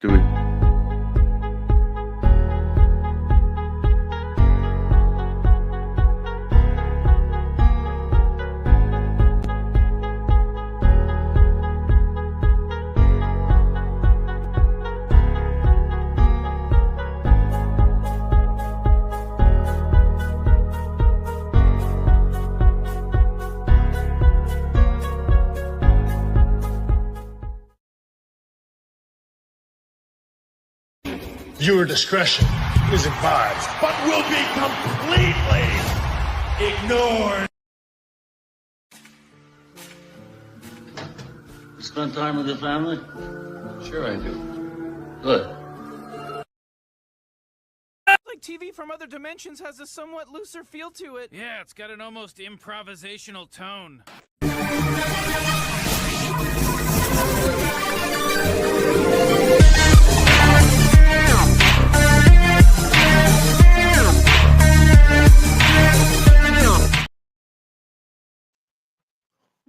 Do we? Your discretion is advised, but will be completely ignored. Spend time with your family? Sure I do. Good. Like TV from other dimensions has a somewhat looser feel to it. Yeah, it's got an almost improvisational tone.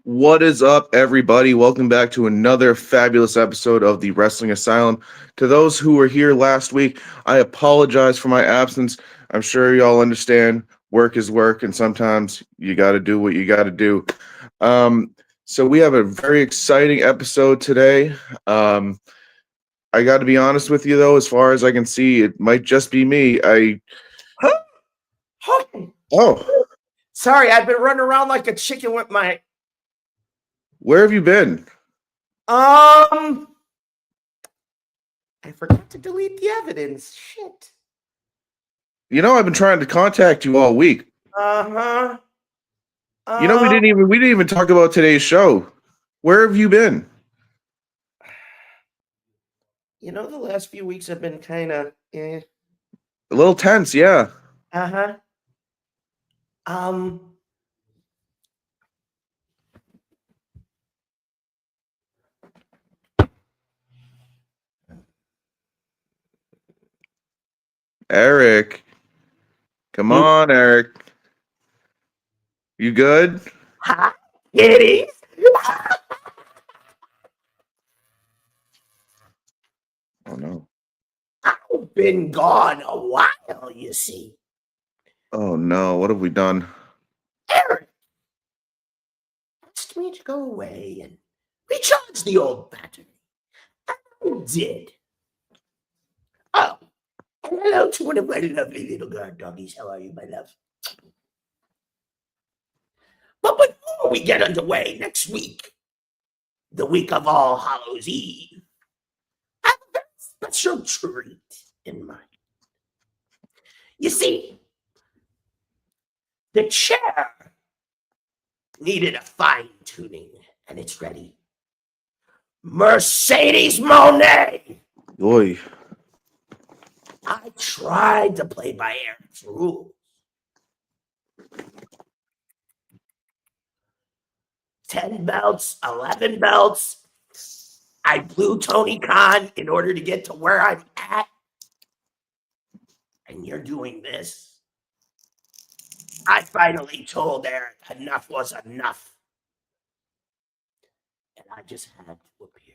What is up, everybody? Welcome back to another fabulous episode of the Wrestling Asylum. To those who were here last week, I apologize for my absence. I'm sure y'all understand work is work, and sometimes you got to do what you got to do. So we have a very exciting episode today. I got to be honest with you, though, as far as I can see, it might just be me. Oh, Sorry, I've been running around like a chicken with my... where have you been? I forgot to delete the evidence. Shit. You know, I've been trying to contact you all week. Uh-huh. You know, we didn't even talk about today's show. Where have you been? You know, the last few weeks have been kind of... A little tense, yeah. Uh-huh. Eric. Come on, Eric. You good? Hi, kitties. Oh, no. I've been gone a while, you see. Oh, no. What have we done? Eric asked me to go away and recharge the old battery. I did. Oh, and hello to one of my lovely little guard doggies. How are you, my love? But before we get underway next week, the week of All Hallows Eve, I have a very special treat in mind. You see, the chair needed a fine-tuning, and it's ready. Mercedes Monet! Oy. I tried to play by Eric's rules. 10 belts, 11 belts. I blew Tony Khan in order to get to where I'm at. And you're doing this. I finally told Eric enough was enough. And I just had to appear.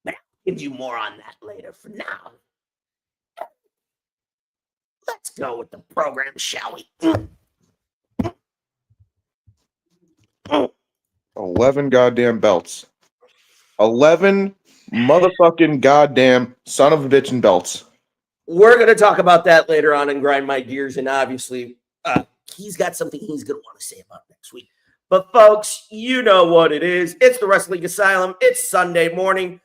But I'll give you more on that later. For now, let's go with the program, shall we? 11 goddamn belts. 11 motherfucking goddamn son of a bitchin' belts. We're going to talk about that later on and grind my gears. And obviously, he's got something he's going to want to say about next week. But folks, you know what it is. It's the Wrestling Asylum. It's Sunday morning.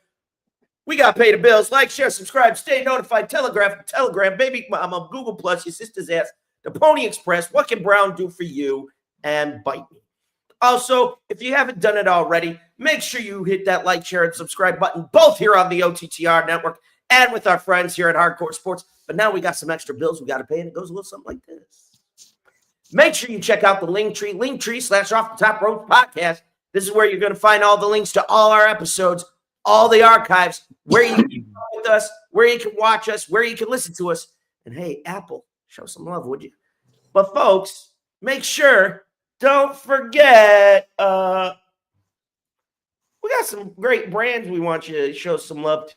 We got to pay the bills. Like, share, subscribe, stay notified. Telegram, baby mama, Google Plus, your sister's ass, the Pony Express. What can Brown do for you? And bite me. Also, if you haven't done it already, make sure you hit that like, share, and subscribe button, both here on the OTTR network and with our friends here at Hardcore Sports. But now we got some extra bills we got to pay, and it goes a little something like this. Make sure you check out the Linktree/Off the Top Rope podcast. This is where you're going to find all the links to all our episodes, all the archives, where you can talk with us, where you can watch us, where you can listen to us. And hey, Apple, show some love, would you? But folks, make sure, don't forget, We got some great brands we want you to show some love to.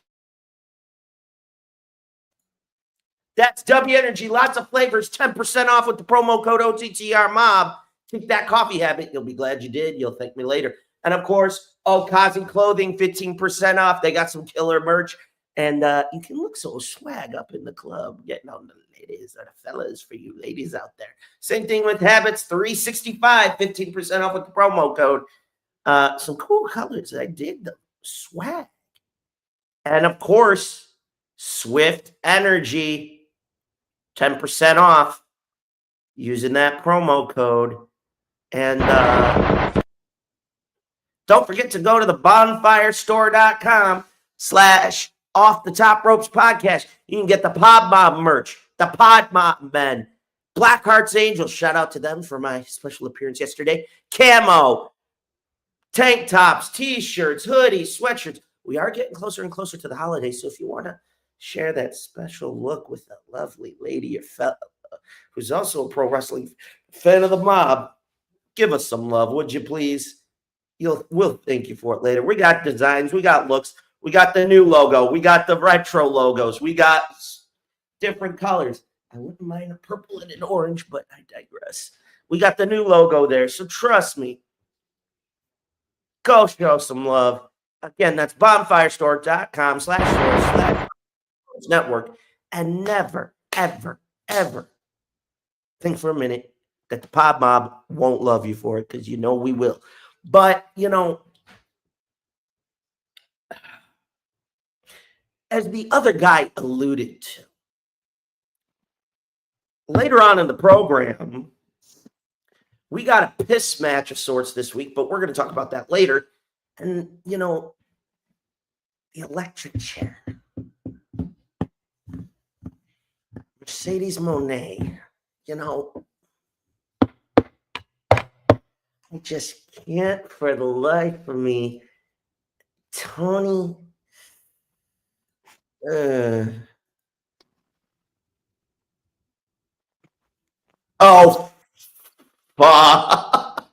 That's W Energy, lots of flavors, 10% off with the promo code OTTR Mob. Kick that coffee habit. You'll be glad you did. You'll thank me later. And of course, Okazi Clothing, 15% off. They got some killer merch. And you can look so swag up in the club, getting on the ladies or the fellas for you ladies out there. Same thing with Habits, 365, 15% off with the promo code. Some cool colors. I dig them. Swag. And of course, Swift Energy, 10% off using that promo code. And don't forget to go to the bonfirestore.com/Off the Top Ropes podcast. You can get the Pod Mob merch, the Pod Mob men, Blackheart's Angels. Shout out to them for my special appearance yesterday. Camo, tank tops, t-shirts, hoodies, sweatshirts. We are getting closer and closer to the holidays. So if you want to share that special look with a lovely lady or fella who's also a pro wrestling fan of the mob, give us some love, would you please? We'll thank you for it later. We got designs, we got looks, we got the new logo, we got the retro logos, we got different colors. I wouldn't mind a purple and an orange, but I digress. We got the new logo there, so trust me. Go some love. Again, that's bonfirestore.com/network. And never, ever, ever think for a minute that the Pod Mob won't love you for it, because you know we will. But, as the other guy alluded to, later on in the program, we got a piss match of sorts this week, but we're going to talk about that later. And, the electric chair. Mercedes Moné, I just can't for the life of me. Tony. Oh, fuck.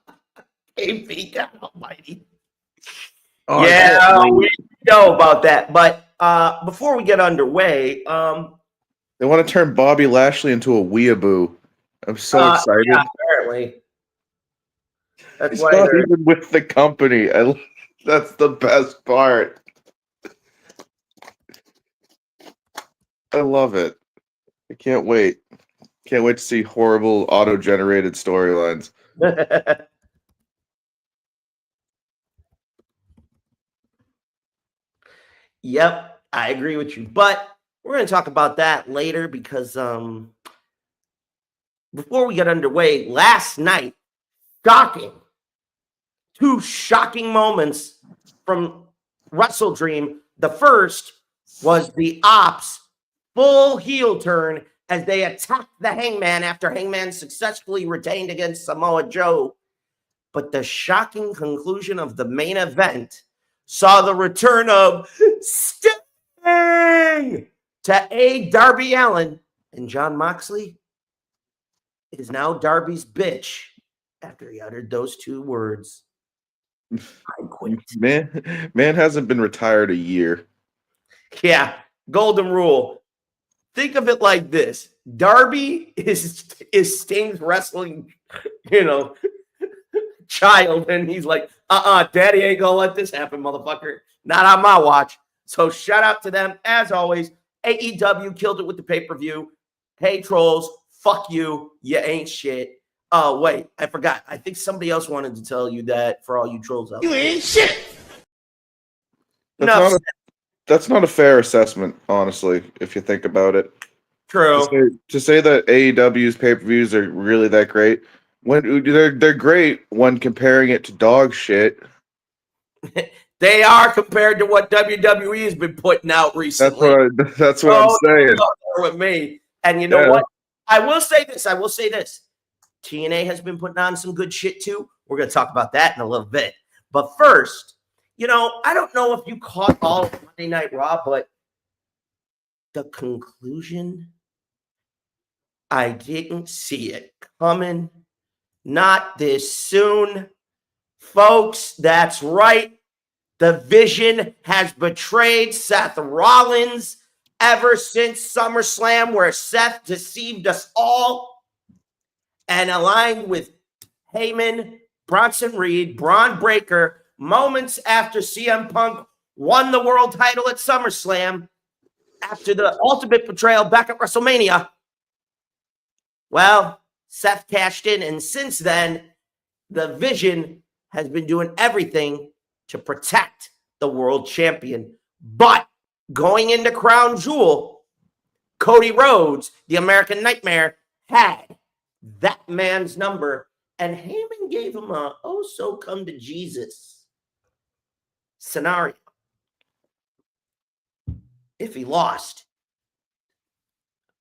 AP, God almighty. Oh, yeah, we know about that. But before we get underway, they want to turn Bobby Lashley into a weeaboo. I'm so excited. Yeah, apparently. That's He's why not even with the company. That's the best part. I love it. I can't wait. Can't wait to see horrible auto-generated storylines. Yep, I agree with you. But we're going to talk about that later because before we get underway, last night, two shocking moments from Wrestle Dream. The first was the Ops full heel turn as they attacked the Hangman after Hangman successfully retained against Samoa Joe. But the shocking conclusion of the main event saw the return of Sting to aid Darby Allin, and Jon Moxley is now Darby's bitch after he uttered those two words. I quit. Man hasn't been retired a year. Yeah, golden rule. Think of it like this. Darby is Sting's wrestling, child, and he's like, daddy ain't gonna let this happen, motherfucker. Not on my watch. So shout out to them. As always, AEW killed it with the pay-per-view. Hey, trolls, fuck you. You ain't shit. Oh, wait, I forgot. I think somebody else wanted to tell you that for all you trolls out there. You ain't shit. That's not a fair assessment, honestly, if you think about it. True. To say that AEW's pay-per-views are really that great, when they're great when comparing it to dog shit. They are compared to what WWE has been putting out recently. That's what I'm saying. With me. And you know what? I will say this. TNA has been putting on some good shit too. We're going to talk about that in a little bit. But first, I don't know if you caught all of Monday Night Raw, but the conclusion, I didn't see it coming. Not this soon. Folks, that's right. The Vision has betrayed Seth Rollins ever since SummerSlam, where Seth deceived us all and aligned with Heyman, Bronson Reed, Braun Breaker, moments after CM Punk won the world title at SummerSlam after the ultimate betrayal back at WrestleMania. Well, Seth cashed in, and since then, the Vision has been doing everything to protect the world champion. But going into Crown Jewel, Cody Rhodes, the American Nightmare, had that man's number, and Heyman gave him a come to Jesus scenario if he lost.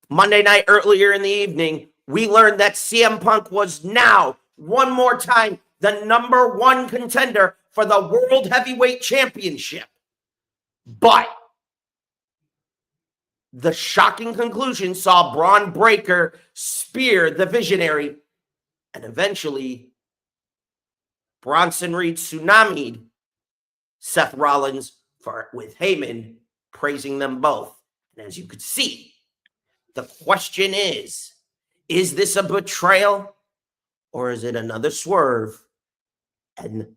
Monday night, earlier in the evening, we learned that CM Punk was now, one more time, the number one contender for the World Heavyweight Championship. But the shocking conclusion saw Braun Breaker spear the Visionary, and eventually Bronson Reed tsunami'd Seth Rollins with Heyman praising them both. And as you could see, the question is this a betrayal or is it another swerve? And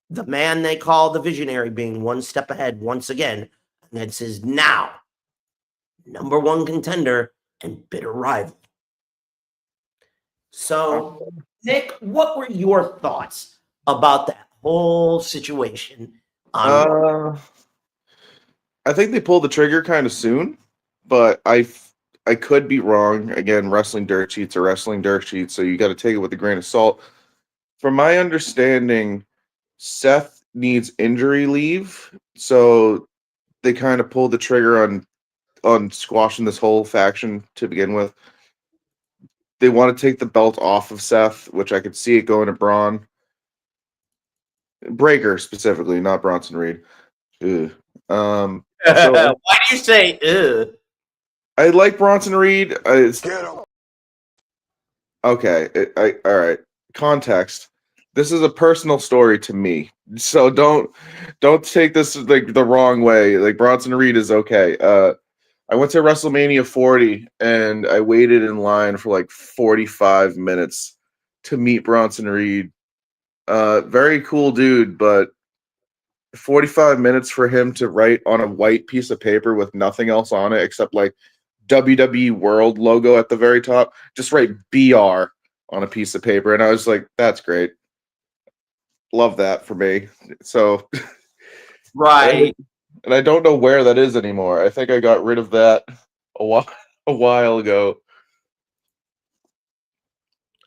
the man they call the Visionary being one step ahead once again, and that says now number one contender and bitter rival. So, Nick, what were your thoughts about that whole situation? I think they pulled the trigger kind of soon, but I could be wrong. Again, wrestling dirt sheets are wrestling dirt sheets, so you got to take it with a grain of salt. From my understanding, Seth needs injury leave, so they kind of pulled the trigger on squashing this whole faction to begin with. They want to take the belt off of Seth, which I could see it going to Braun Breaker specifically, not Bronson Reed. Ugh. Why do you say ugh? I like Bronson Reed. Okay. All right. Context. This is a personal story to me, so don't take this like the wrong way. Like Bronson Reed is okay. I went to WrestleMania 40 and I waited in line for like 45 minutes to meet Bronson Reed. Very cool dude, but 45 minutes for him to write on a white piece of paper with nothing else on it except like WWE World logo at the very top. Just write BR on a piece of paper. And I was like, that's great. Love that for me. So, right. And I don't know where that is anymore. I think I got rid of that a while ago.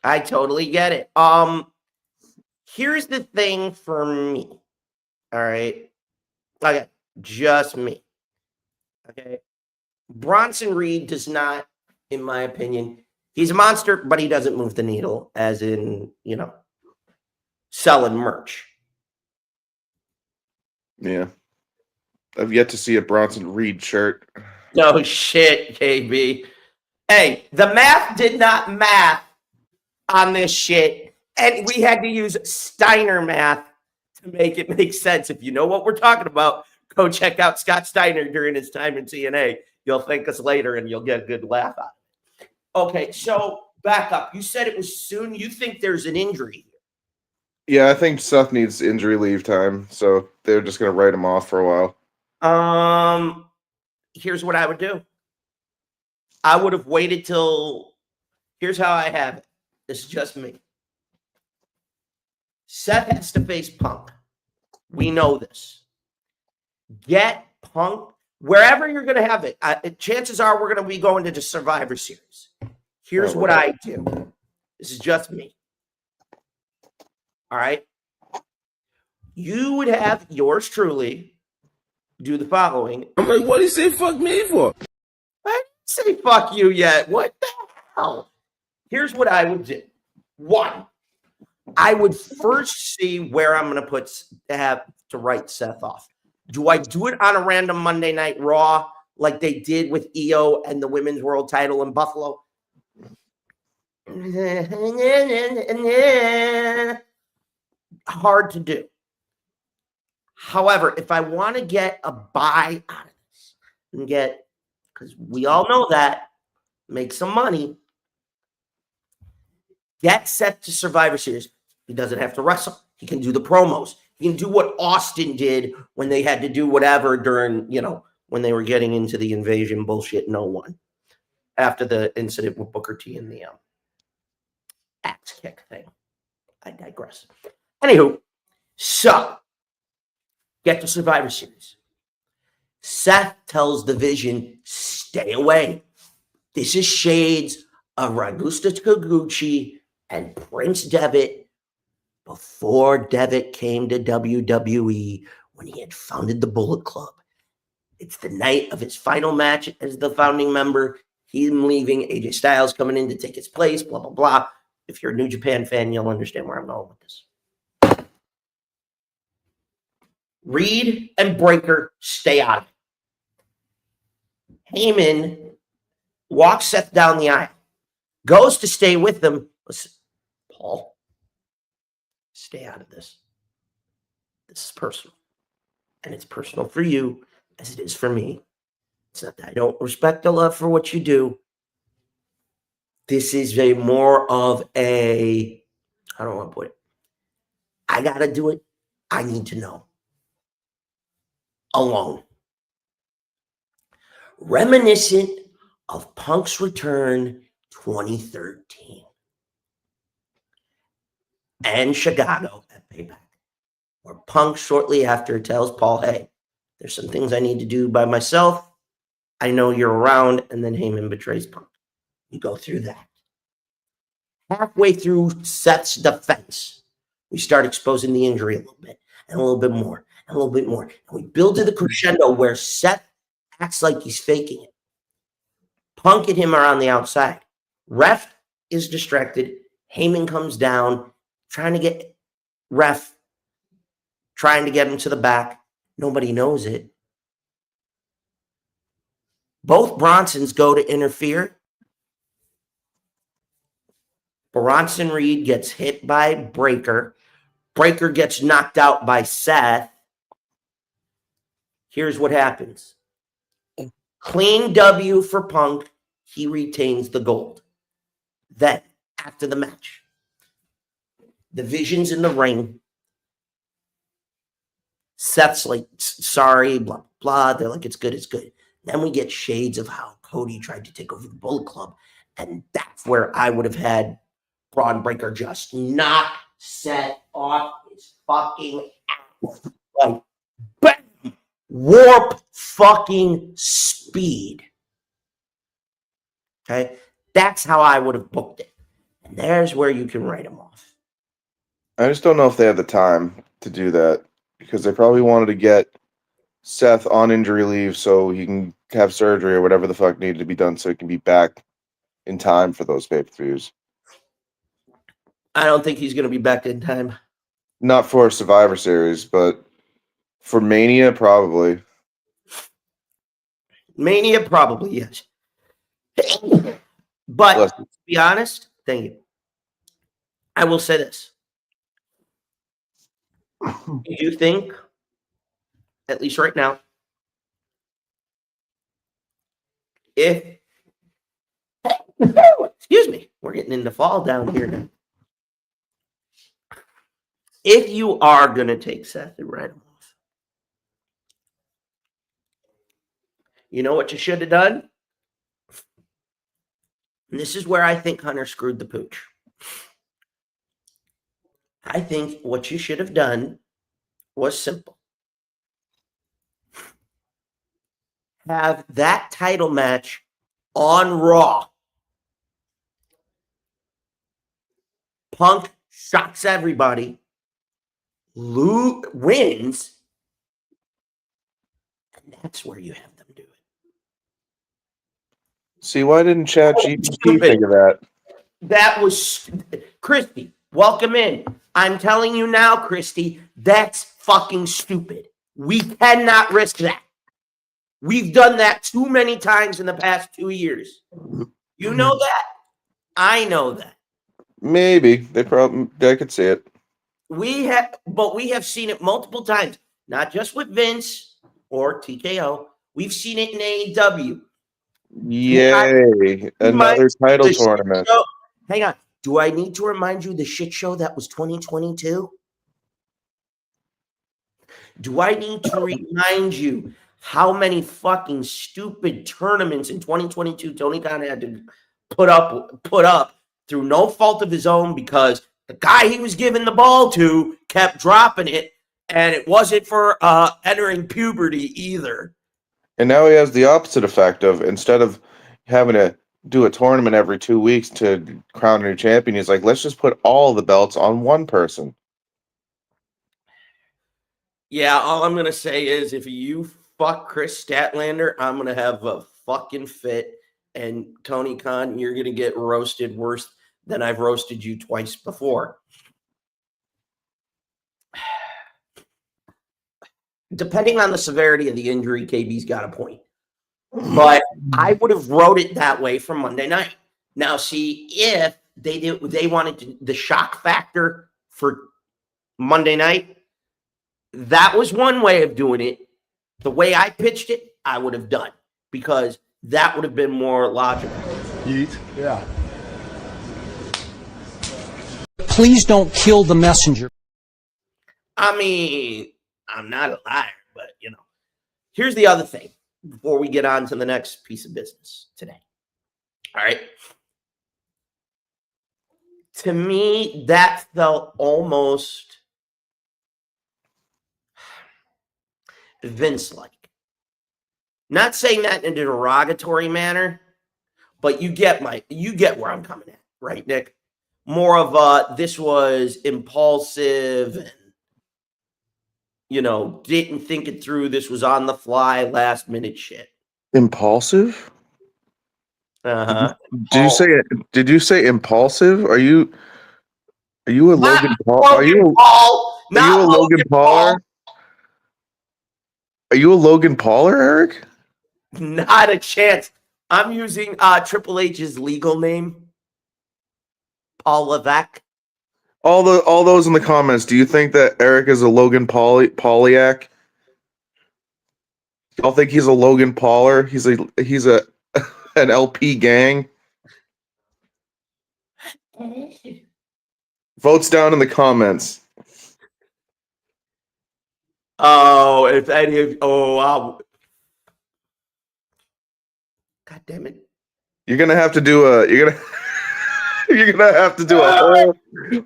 I totally get it. Here's the thing for me. All right. Okay. Just me. Okay. Bronson Reed does not, in my opinion, he's a monster, but he doesn't move the needle, as in, selling merch. Yeah. I've yet to see a Bronson Reed shirt. No shit, KB. Hey, the math did not math on this shit, and we had to use Steiner math to make it make sense. If you know what we're talking about, go check out Scott Steiner during his time in TNA. You'll thank us later, and you'll get a good laugh out of it. Okay, so back up. You said it was soon. You think there's an injury here? Yeah, I think Seth needs injury leave time, so they're just going to write him off for a while. Here's what I would do. I would have waited till. Here's how I have it. This is just me. Seth has to face Punk. We know this. Get Punk wherever you're going to have it. Chances are we're going to be going to the Survivor Series. Here's what I do. This is just me. All right. You would have yours truly do the following. I'm like, what did he say fuck me for? I didn't say fuck you yet. What the hell? Here's what I would do. One, I would first see where I'm going to have to write Seth off. Do I do it on a random Monday Night Raw like they did with EO and the Women's World Title in Buffalo? Hard to do. However, if I want to get a buy out of this and get, because we all know that, make some money, get Seth to Survivor Series. He doesn't have to wrestle. He can do the promos. He can do what Austin did when they had to do whatever during, when they were getting into the invasion bullshit. No one. After the incident with Booker T and the axe kick thing. I digress. Anywho, so get to Survivor Series. Seth tells the Vision, stay away. This is shades of Ragusta Taguchi and Prince Devitt before Devitt came to WWE when he had founded the Bullet Club. It's the night of his final match as the founding member. Him leaving, AJ Styles coming in to take his place, blah, blah, blah. If you're a New Japan fan, you'll understand where I'm going with this. Reed and Breaker stay out of it. Heyman walks Seth down the aisle, goes to stay with them. Listen, Paul, stay out of this. This is personal. And it's personal for you as it is for me. It's not that I don't respect or love for what you do. This is more of a, I don't want to put it. I got to do it. I need to know. Alone. Reminiscent of Punk's return 2013. And Chicago at Payback. Where Punk shortly after tells Paul, hey, there's some things I need to do by myself. I know you're around, and then Heyman betrays Punk. You go through that. Halfway through Seth's defense, we start exposing the injury a little bit, and a little bit more, and a little bit more. And we build to the crescendo where Seth acts like he's faking it. Punk and him are on the outside. Ref is distracted. Heyman comes down, trying to get Ref, trying to get him to the back. Nobody knows it. Both Bronsons go to interfere. Bronson Reed gets hit by Breaker. Breaker gets knocked out by Seth. Here's what happens. Clean W for Punk. He retains the gold. Then, after the match, the Vision's in the ring. Seth's like, sorry, blah, blah. They're like, it's good, it's good. Then we get shades of how Cody tried to take over the Bullet Club. And that's where I would have had Braun Breaker just not set off his fucking ass. Like, bam! Warp fucking speed. Okay? That's how I would have booked it. And there's where you can write him off. I just don't know if they have the time to do that because they probably wanted to get Seth on injury leave so he can have surgery or whatever the fuck needed to be done so he can be back in time for those pay-per-views. I don't think he's going to be back in time. Not for Survivor Series, but for Mania, probably. Mania, probably, yes. But to be honest, thank you. I will say this. If you think, at least right now, if excuse me, we're getting into fall down here now. If you are going to take Seth and write him off, you know what you should have done? And this is where I think Hunter screwed the pooch. I think what you should have done was simple. Have that title match on Raw. Punk shocks everybody. Wins. And that's where you have them do it. See, why didn't ChatGPT think of that? That was Christy. Welcome in. I'm telling you now, Christy, that's fucking stupid. We cannot risk that. We've done that too many times in the past 2 years. You know that? I know that. Maybe. I could see it. We have seen it multiple times. not just with Vince or TKO. We've seen it in AEW. Yay! Another title tournament. Hang on. Do I need to remind you the shit show that was 2022? Do I need to remind you how many fucking stupid tournaments in 2022 Tony Khan had to put up through no fault of his own because the guy he was giving the ball to kept dropping it, and it wasn't for entering puberty either. And now he has the opposite effect of instead of having to do a tournament every 2 weeks to crown a new champion, he's like, let's just put all the belts on one person. Yeah, all I'm going to say is if you fuck Chris Statlander, I'm going to have a fucking fit. And Tony Khan, you're going to get roasted worse than I've roasted you twice before. Depending on the severity of the injury, KB's got a point. But I would have wrote it that way for Monday night. Now, see, if they wanted the shock factor for Monday night, that was one way of doing it. The way I pitched it, I would have done because that would have been more logical. Yeet. Yeah. Please don't kill the messenger. I mean, I'm not a liar, but, here's the other thing before we get on to the next piece of business today. All right. To me, that felt almost Vince-like. Not saying that in a derogatory manner, but you get where I'm coming at, right, Nick? More of this was impulsive and didn't think it through. This was on the fly, last minute shit. Impulsive? Uh-huh. Did you say impulsive? Are you a Logan Paul? Are you a Logan Pauler? Are you a Logan Pauler, Eric? Not a chance. I'm using Triple H's legal name, Paul Levesque. All those in the comments. Do you think that Eric is a Logan Pauliac? Y'all think he's a Logan Pauler? He's a an LP gang. Votes down in the comments. Oh, if any of wow. God damn it. You're gonna have to do a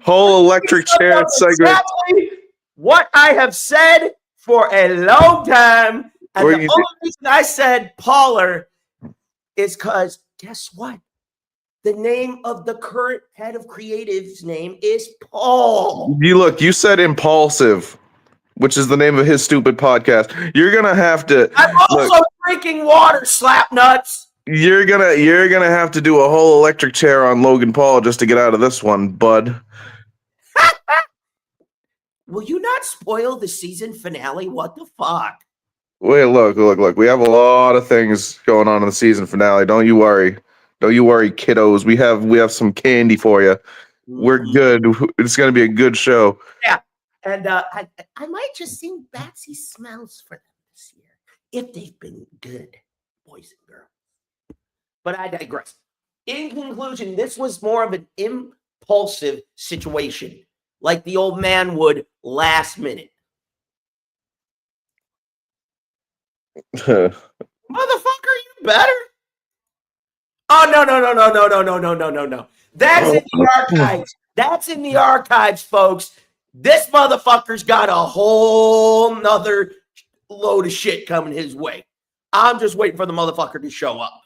whole electric chair segment. Exactly what I have said for a long time. And the only reason I said Pauler is because guess what? The name of the current head of creative's name is Paul. You said impulsive, which is the name of his stupid podcast. You're gonna have to. I'm also drinking water, slap nuts. You're gonna have to do a whole electric chair on Logan Paul just to get out of this one, bud. Will you not spoil the season finale? What the fuck? Wait, look. We have a lot of things going on in the season finale. Don't you worry, kiddos. We have some candy for you. We're good. It's gonna be a good show. Yeah, and I might just sing Batsy Smells for them this year if they've been good, boys and girls. But I digress. In conclusion, this was more of an impulsive situation, like the old man would last minute. Motherfucker, you better. Oh, no. That's in the archives. That's in the archives, folks. This motherfucker's got a whole nother load of shit coming his way. I'm just waiting for the motherfucker to show up.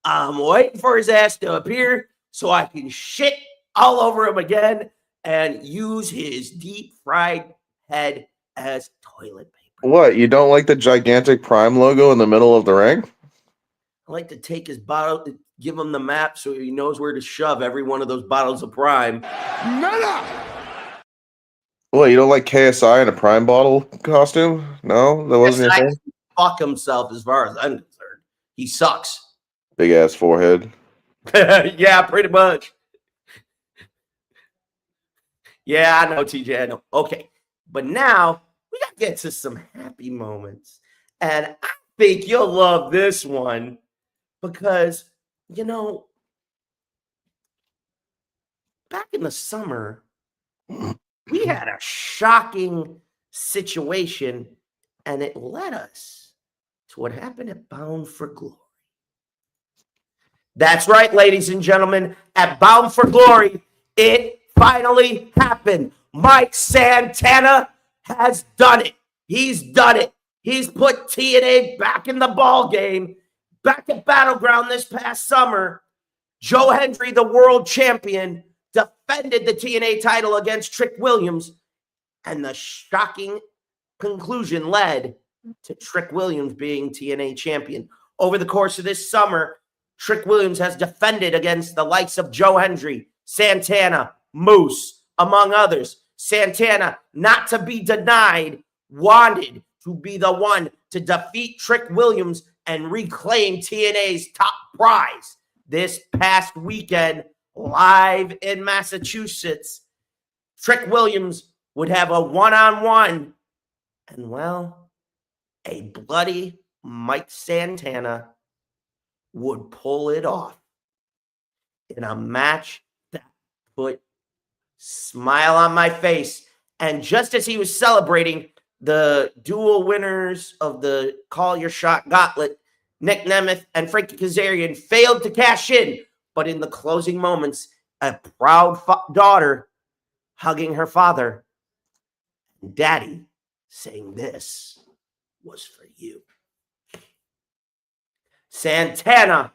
I'm waiting for his ass to appear so I can shit all over him again and use his deep fried head as toilet paper. What? You don't like the gigantic Prime logo in the middle of the ring? I like to take his bottle, give him the map so he knows where to shove every one of those bottles of Prime. What? You don't like KSI in a Prime bottle costume? No, that wasn't your thing. Fuck himself as far as I'm concerned. He sucks. Big ass forehead. Yeah, pretty much. Yeah, I know, TJ. I know. Okay. But now we got get to some happy moments. And I think you'll love this one because, you know, back in the summer, we had a shocking situation, and it led us to what happened at Bound for Glory. That's right, ladies and gentlemen. At Bound for Glory, it finally happened. Mike Santana has done it. He's done it. He's put TNA back in the ball game. Back at Battleground this past summer, Joe Hendry, the world champion, defended the TNA title against Trick Williams, and the shocking conclusion led to Trick Williams being TNA champion. Over the course of this summer, Trick Williams has defended against the likes of Joe Hendry, Santana, Moose, among others. Santana, not to be denied, wanted to be the one to defeat Trick Williams and reclaim TNA's top prize. This past weekend, live in Massachusetts, Trick Williams would have a one-on-one, and well, a bloody Mike Santana would pull it off in a match that put smile on my face. And just as he was celebrating, the dual winners of the Call Your Shot Gauntlet, Nick Nemeth and Frankie Kazarian, failed to cash in. But in the closing moments, a proud daughter hugging her father, Daddy saying, "This was for you." Santana,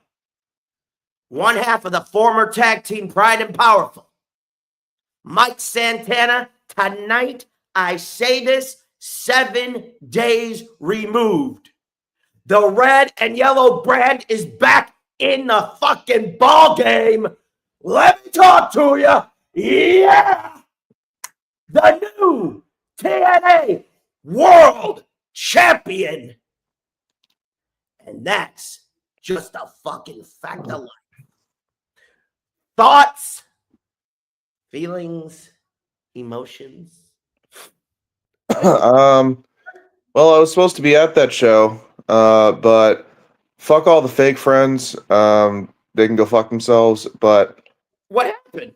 one half of the former tag team Pride and Powerful. Mike Santana, tonight, I say this, 7 days removed. The red and yellow brand is back in the fucking ball game. Let me talk to you. Yeah. The new TNA World Champion. And that's just a fucking fact of life. Thoughts, feelings, emotions. Well, I was supposed to be at that show, but fuck all the fake friends. They can go fuck themselves. But What happened?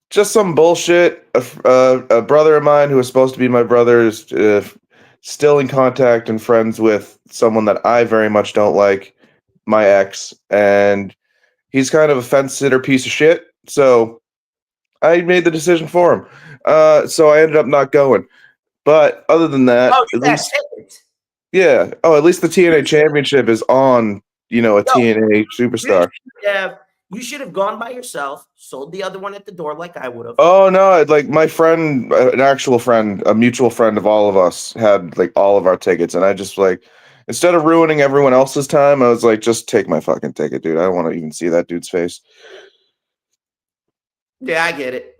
just some bullshit. A brother of mine who was supposed to be my brother is still in contact and friends with someone that I very much don't like, my ex, and he's kind of a fence-sitter piece of shit. So I made the decision for him. So I ended up not going. But other than that, Oh, that's it. yeah. Oh, at least the TNA Championship is on, a TNA superstar. You should have gone by yourself, sold the other one at the door like I would have. Oh, no. Like, my friend, an actual friend, a mutual friend of all of us, had, like, all of our tickets. And I just, like, instead of ruining everyone else's time, I was like, just take my fucking ticket, dude. I don't want to even see that dude's face. Yeah, I get it.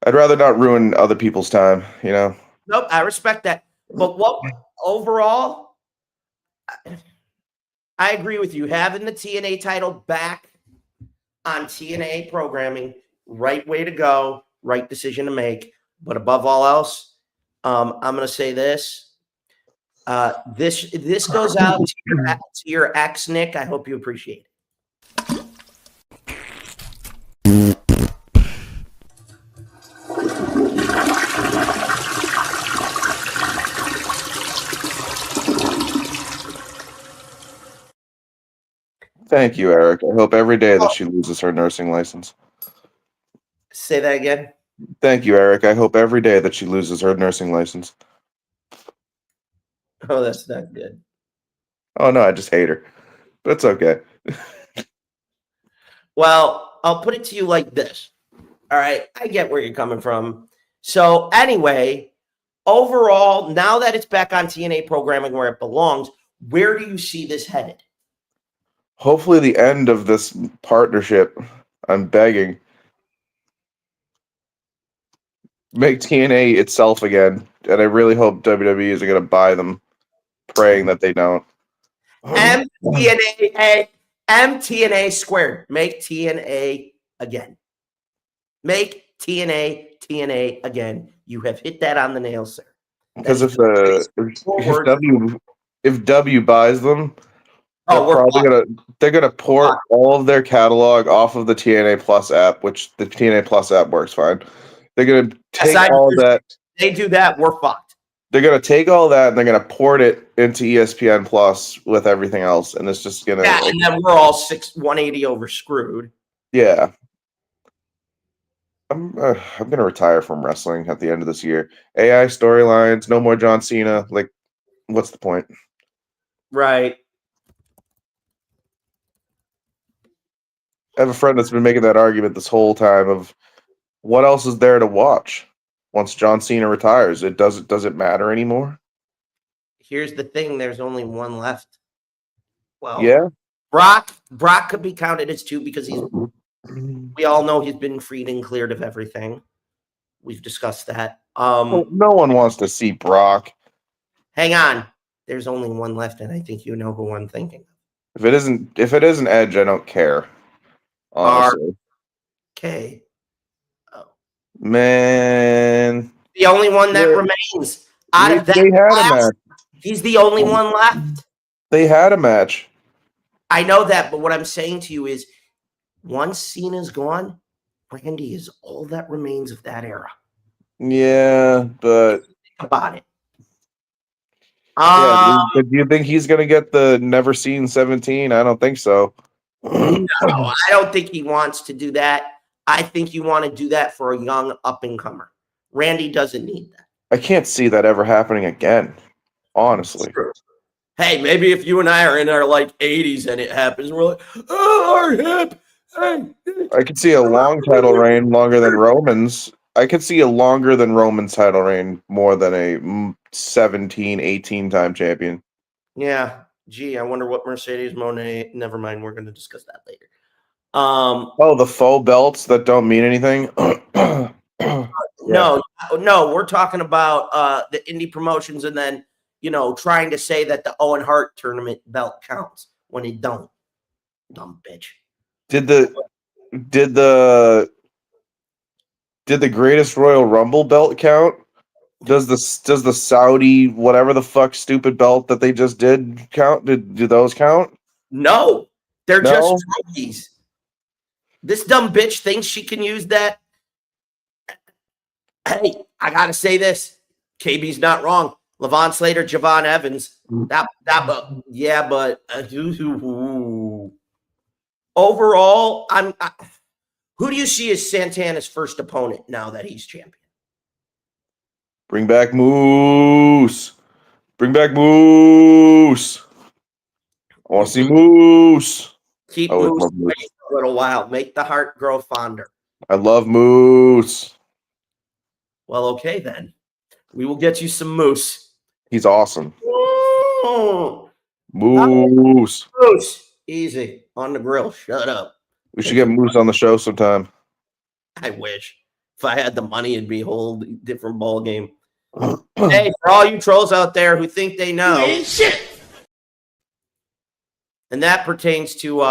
I'd rather not ruin other people's time, Nope, I respect that. But overall, I agree with you. Having the TNA title back on TNA programming, right way to go, right decision to make. But above all else, I'm going to say this. This goes out to your ex, Nick. I hope you appreciate it. Thank you, Eric. I hope every day that she loses her nursing license. Say that again. Thank you, Eric. I hope every day that she loses her nursing license. Oh, that's not good. Oh, no, I just hate her. But it's okay. Well, I'll put it to you like this. All right, I get where you're coming from. So anyway, overall, now that it's back on TNA programming where it belongs, where do you see this headed? Hopefully the end of this partnership. I'm begging. Make TNA itself again. And I really hope WWE isn't going to buy them, praying that they don't. MTNA squared. Make TNA again. Make TNA again. You have hit that on the nail, sir. Because That is forward. if W buys them, Oh, they're gonna port all of their catalog off of the TNA Plus app, which the TNA Plus app works fine. They're gonna take all that. They do that, we're fucked. They're gonna take all that and they're gonna port it into ESPN Plus with everything else, and it's just gonna and then we're all 180 over screwed. Yeah. I'm gonna retire from wrestling at the end of this year. AI storylines, no more John Cena. Like, what's the point? Right. I have a friend that's been making that argument this whole time of what else is there to watch once John Cena retires? Does it matter anymore? Here's the thing: there's only one left. Well, Yeah. Brock could be counted as two because we all know he's been freed and cleared of everything. We've discussed that. No one wants to see Brock. Hang on. There's only one left, and I think you know who I'm thinking. If it isn't Edge, I don't care. Honestly. Okay. Oh. Man. The only one that remains out of that they had class, a match. He's the only one left. They had a match. I know that, but what I'm saying to you is once Cena's gone, Randy is all that remains of that era. Yeah, but think about it. Do you think he's gonna get the never seen 17? I don't think so. No, I don't think he wants to do that. I think you want to do that for a young up and comer. Randy doesn't need that. I can't see that ever happening again. Honestly. Hey, maybe if you and I are in our like 80s and it happens, we're like, oh, our hip. Hey. I could see a long title reign longer than Roman's. I could see a longer than Roman's title reign more than a 17, 18 time champion. Yeah. Gee, I wonder what Mercedes Moné. Never mind. We're going to discuss that later. The faux belts that don't mean anything. No, we're talking about the indie promotions and then, trying to say that the Owen Hart tournament belt counts when it don't. Dumb bitch. Did the Greatest Royal Rumble belt count? Does the Saudi whatever the fuck stupid belt that they just did count? Do those count? No, they're just trophies. This dumb bitch thinks she can use that. Hey, I gotta say this. KB's not wrong. Levon Slater, Javon Evans. Overall, who do you see as Santana's first opponent now that he's champion? Bring back Moose. Bring back Moose. I want to see Moose. Keep Moose waiting for a little while. Make the heart grow fonder. I love Moose. Well, okay then. We will get you some Moose. He's awesome. Oh. Moose. Moose. Easy. On the grill. Shut up. We should get Moose on the show sometime. I wish. If I had the money, it'd be a whole different ball game. Hey, for all you trolls out there who think they know. Shit. And that pertains to,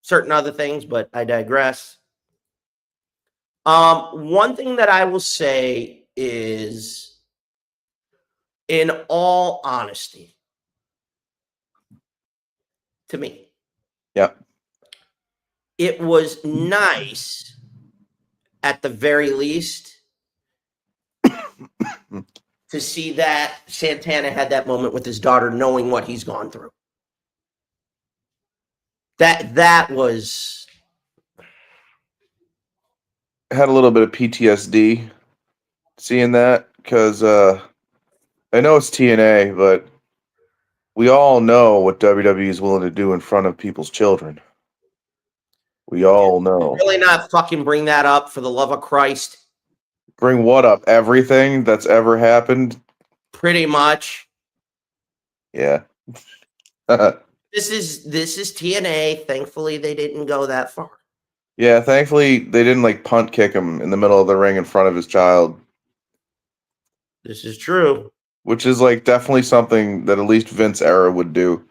certain other things, but I digress. One thing that I will say is, in all honesty, to me, it was nice, at the very least, to see that Santana had that moment with his daughter, knowing what he's gone through. That was... I had a little bit of PTSD seeing that because I know it's TNA, but we all know what WWE is willing to do in front of people's children. We all know. Really not fucking bring that up, for the love of Christ. Bring what up? Everything that's ever happened? Pretty much. Yeah. This is TNA. Thankfully, they didn't go that far. Yeah, thankfully they didn't punt kick him in the middle of the ring in front of his child. This is true. Which is definitely something that at least Vince era would do.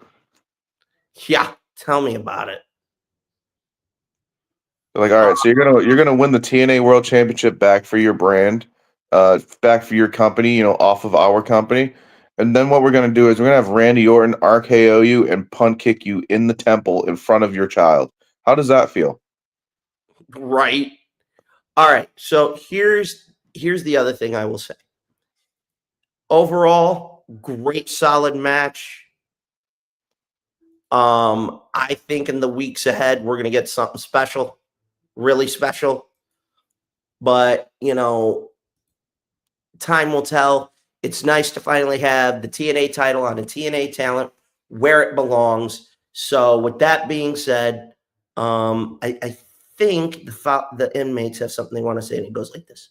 Yeah, tell me about it. They're all right, so you're gonna win the TNA World Championship back for your brand. back for your company, off of our company. And then what we're going to do is we're going to have Randy Orton RKO you and punt kick you in the temple in front of your child. How does that feel? Right. All right. So here's the other thing I will say. Overall, great solid match. I think in the weeks ahead we're going to get something special, really special. But, time will tell. It's nice to finally have the TNA title on a TNA talent where it belongs. So with that being said, I think the inmates have something they want to say, and it goes like this.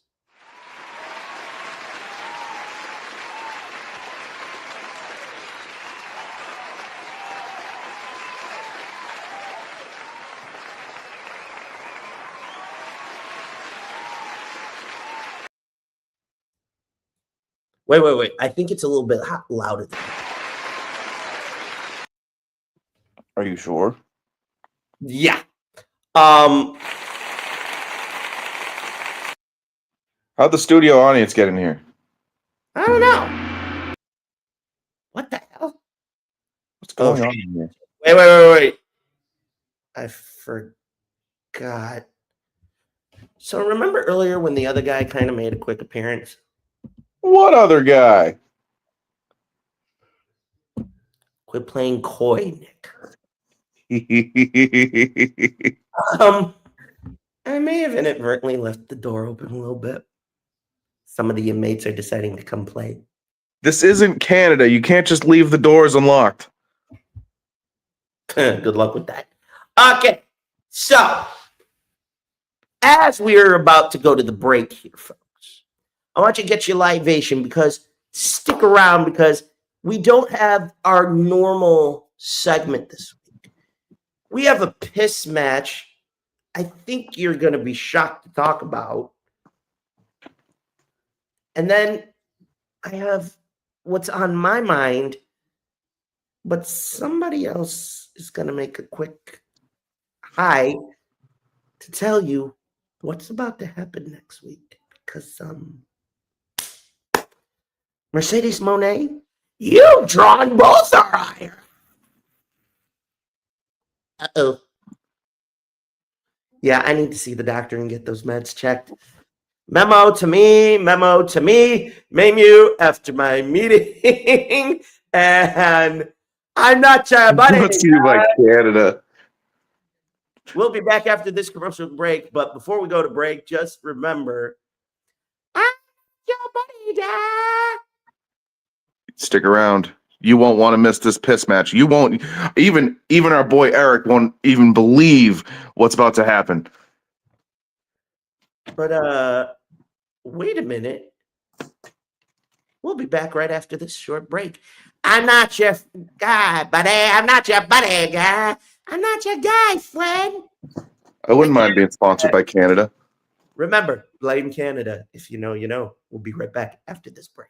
Wait. I think it's a little bit louder. Are you sure? Yeah. How'd the studio audience get in here? I don't know. What the hell? What's going on in here? Wait. I forgot. So remember earlier when the other guy kind of made a quick appearance? What other guy? Quit playing coy, Nick. I may have inadvertently left the door open a little bit. Some of the inmates are deciding to come play. This isn't Canada. You can't just leave the doors unlocked. Good luck with that. Okay, so as we are about to go to the break here, folks, I want you to get your libation, because stick around, because we don't have our normal segment this week. We have a piss match I think you're going to be shocked to talk about. And then I have what's on my mind, but somebody else is going to make a quick hi to tell you what's about to happen next week. Because Mercedes Monet, you've drawn both our ire. Uh-oh. Yeah, I need to see the doctor and get those meds checked. Memo to me, menu after my meeting. And I'm not your buddy. Let's see like Canada. We'll be back after this commercial break. But before we go to break, just remember, I'm your buddy, Dad. Stick around. You won't want to miss this piss match. You won't even our boy Eric won't even believe what's about to happen. But wait a minute. We'll be back right after this short break. I'm not your guy, buddy. I'm not your buddy, guy. I'm not your guy, friend. I wouldn't mind being sponsored by Canada. Remember, blame Canada. If you know, you know. We'll be right back after this break.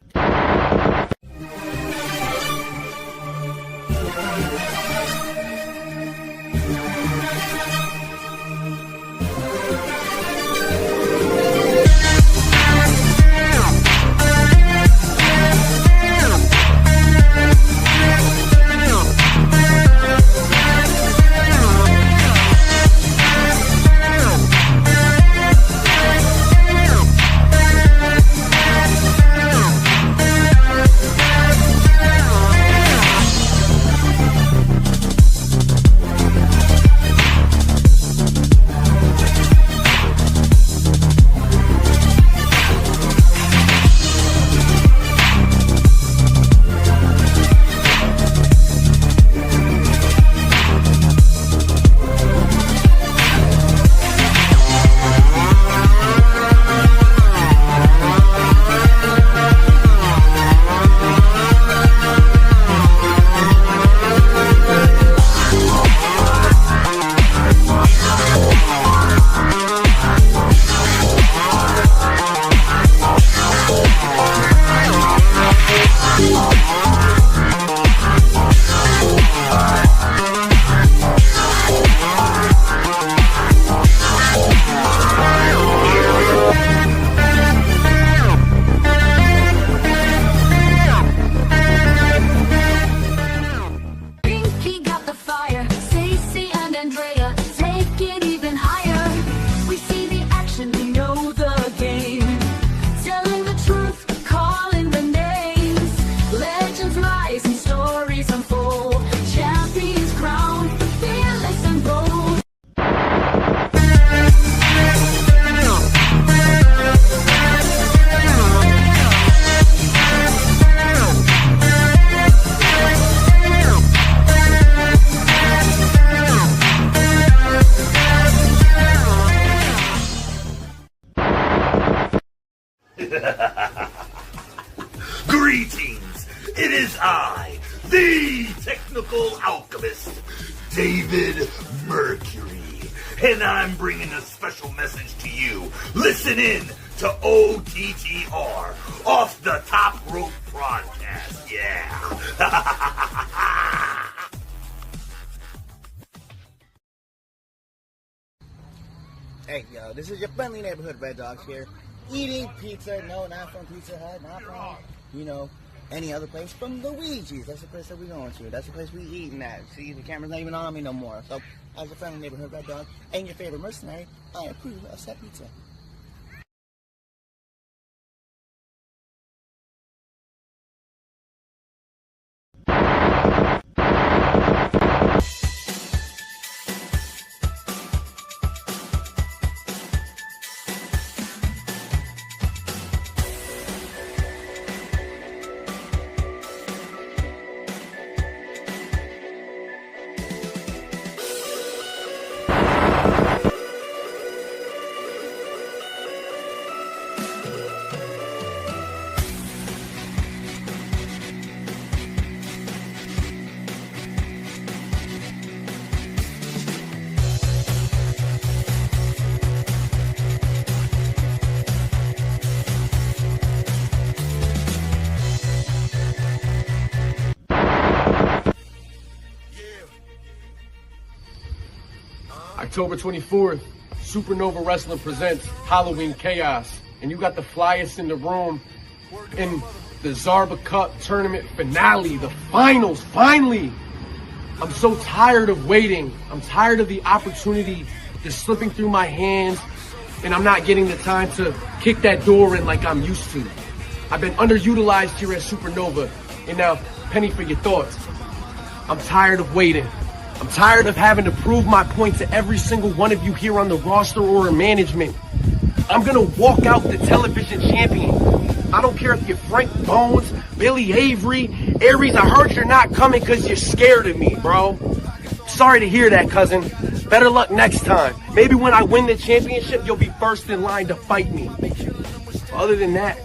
It is I, the technical alchemist, David Mercury. And I'm bringing a special message to you. Listen in to OTTR, Off the Top Rope Broadcast. Yeah. Hey, yo, this is your friendly neighborhood Red Dogs here. Eating pizza. No, not from Pizza Hut. Not from, any other place. From Luigi's. That's the place that we going to. That's the place we eating at. See, the camera's not even on me no more. So, as your friendly neighborhood Red Dog and your favorite mercenary, I approve of that pizza. October 24th, Supernova Wrestling presents Halloween Chaos. And you got the flyest in the room in the Zarba Cup tournament finale, the finals, finally. I'm so tired of waiting. I'm tired of the opportunity just slipping through my hands, and I'm not getting the time to kick that door in like I'm used to. I've been underutilized here at Supernova, and now, Penny, for your thoughts. I'm tired of waiting. I'm tired of having to prove my point to every single one of you here on the roster or in management. I'm gonna walk out the television champion. I don't care if you're Frank Bones, Billy Avery, Aries, I heard you're not coming because you're scared of me, bro. Sorry to hear that, cousin. Better luck next time. Maybe when I win the championship, you'll be first in line to fight me. Other than that,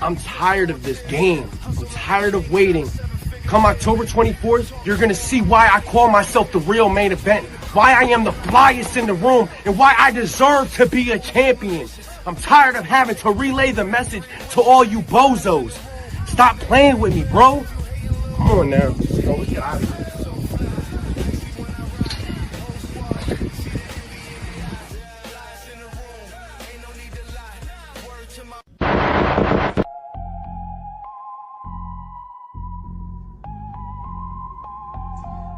I'm tired of this game. I'm tired of waiting. Come October 24th, you're going to see why I call myself the real main event, why I am the flyest in the room, and why I deserve to be a champion. I'm tired of having to relay the message to all you bozos. Stop playing with me, bro. Come on now. Let's get out of here.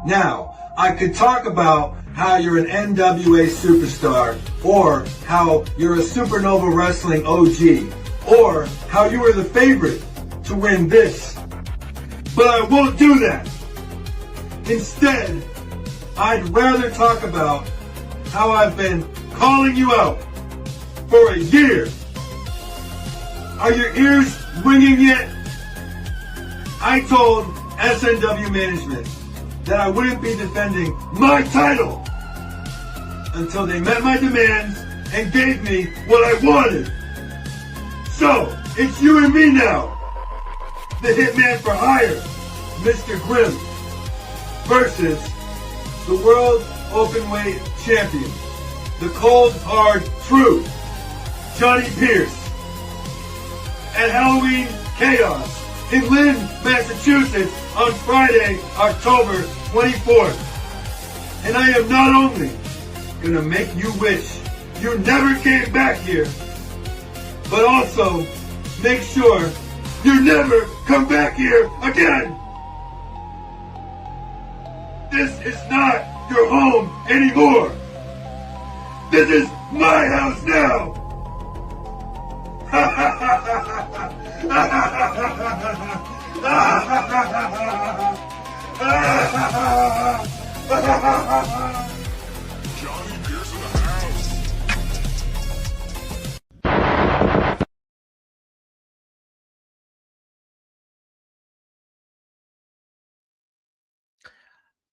Now, I could talk about how you're an NWA superstar, or how you're a Supernova Wrestling OG, or how you were the favorite to win this. But I won't do that. Instead, I'd rather talk about how I've been calling you out for a year. Are your ears ringing yet? I told SNW management that I wouldn't be defending my title until they met my demands and gave me what I wanted. So, it's you and me now. The Hitman for Hire, Mr. Grimm, versus the World Openweight Champion, the Cold Hard Truth, Johnny Pierce, at Halloween Chaos in Lynn, Massachusetts on Friday, October 24th. And I am not only gonna make you wish you never came back here, but also make sure you never come back here again. This is not your home anymore. This is my house now. Johnny Pierce in the house.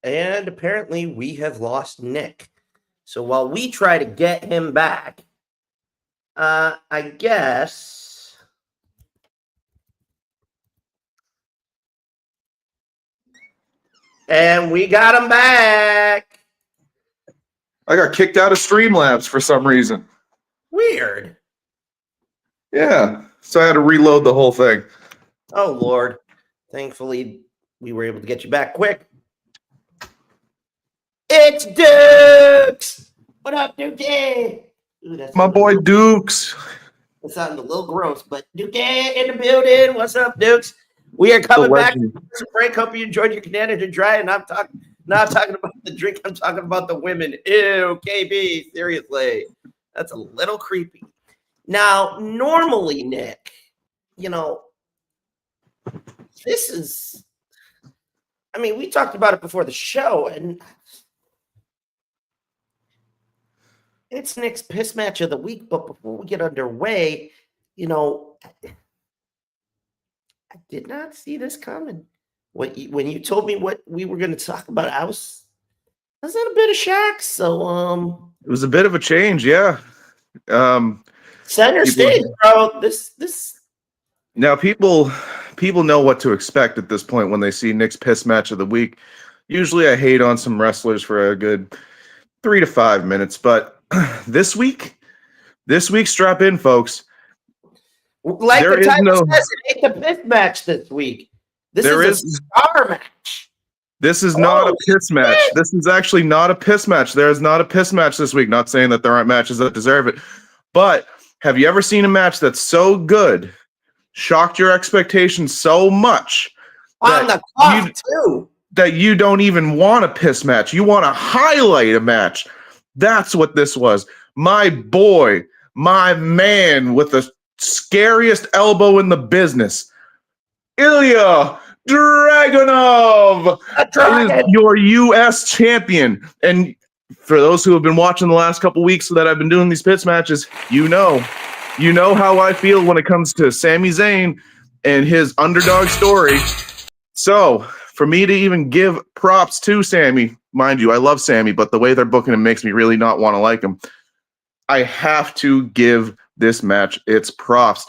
And apparently we have lost Nick. So while we try to get him back, I guess And we got him back. I got kicked out of Streamlabs for some reason. Weird. Yeah, so I had to reload the whole thing. Oh, Lord. Thankfully, we were able to get you back quick. It's Dukes! What up, Dukey? Ooh, My boy Dukes. That sounded a little gross, but Dukey in the building. What's up, Dukes? We are coming back to the break. Hope you enjoyed your Canada Dry, and I'm not talking about the drink. I'm talking about the women. Ew, KB, seriously. That's a little creepy. Now, normally, Nick, you know, this is, I mean, we talked about it before the show, and it's Nick's piss match of the week. But before we get underway, you know, I did not see this coming. When you told me what we were going to talk about, I was in a bit of shock. So, it was a bit of a change, yeah. Center stage, bro. This. Now people know what to expect at this point when they see Nick's piss match of the week. Usually, I hate on some wrestlers for a good 3 to 5 minutes, but this week, strap in, folks. Like the title says, it ain't the piss match this week. This is a star match. This is not a piss match. This is actually not a piss match. There is not a piss match this week. Not saying that there aren't matches that deserve it, but have you ever seen a match that's so good, shocked your expectations so much on the clock too, that you don't even want a piss match? You want to highlight a match. That's what this was. My boy, my man with the scariest elbow in the business, Ilya Dragunov is your U.S. champion. And for those who have been watching the last couple weeks that I've been doing these pits matches, you know how I feel when it comes to Sami Zayn and his underdog story. So for me to even give props to Sami, mind you, I love Sami, but the way they're booking him makes me really not want to like him. I have to give this match its props.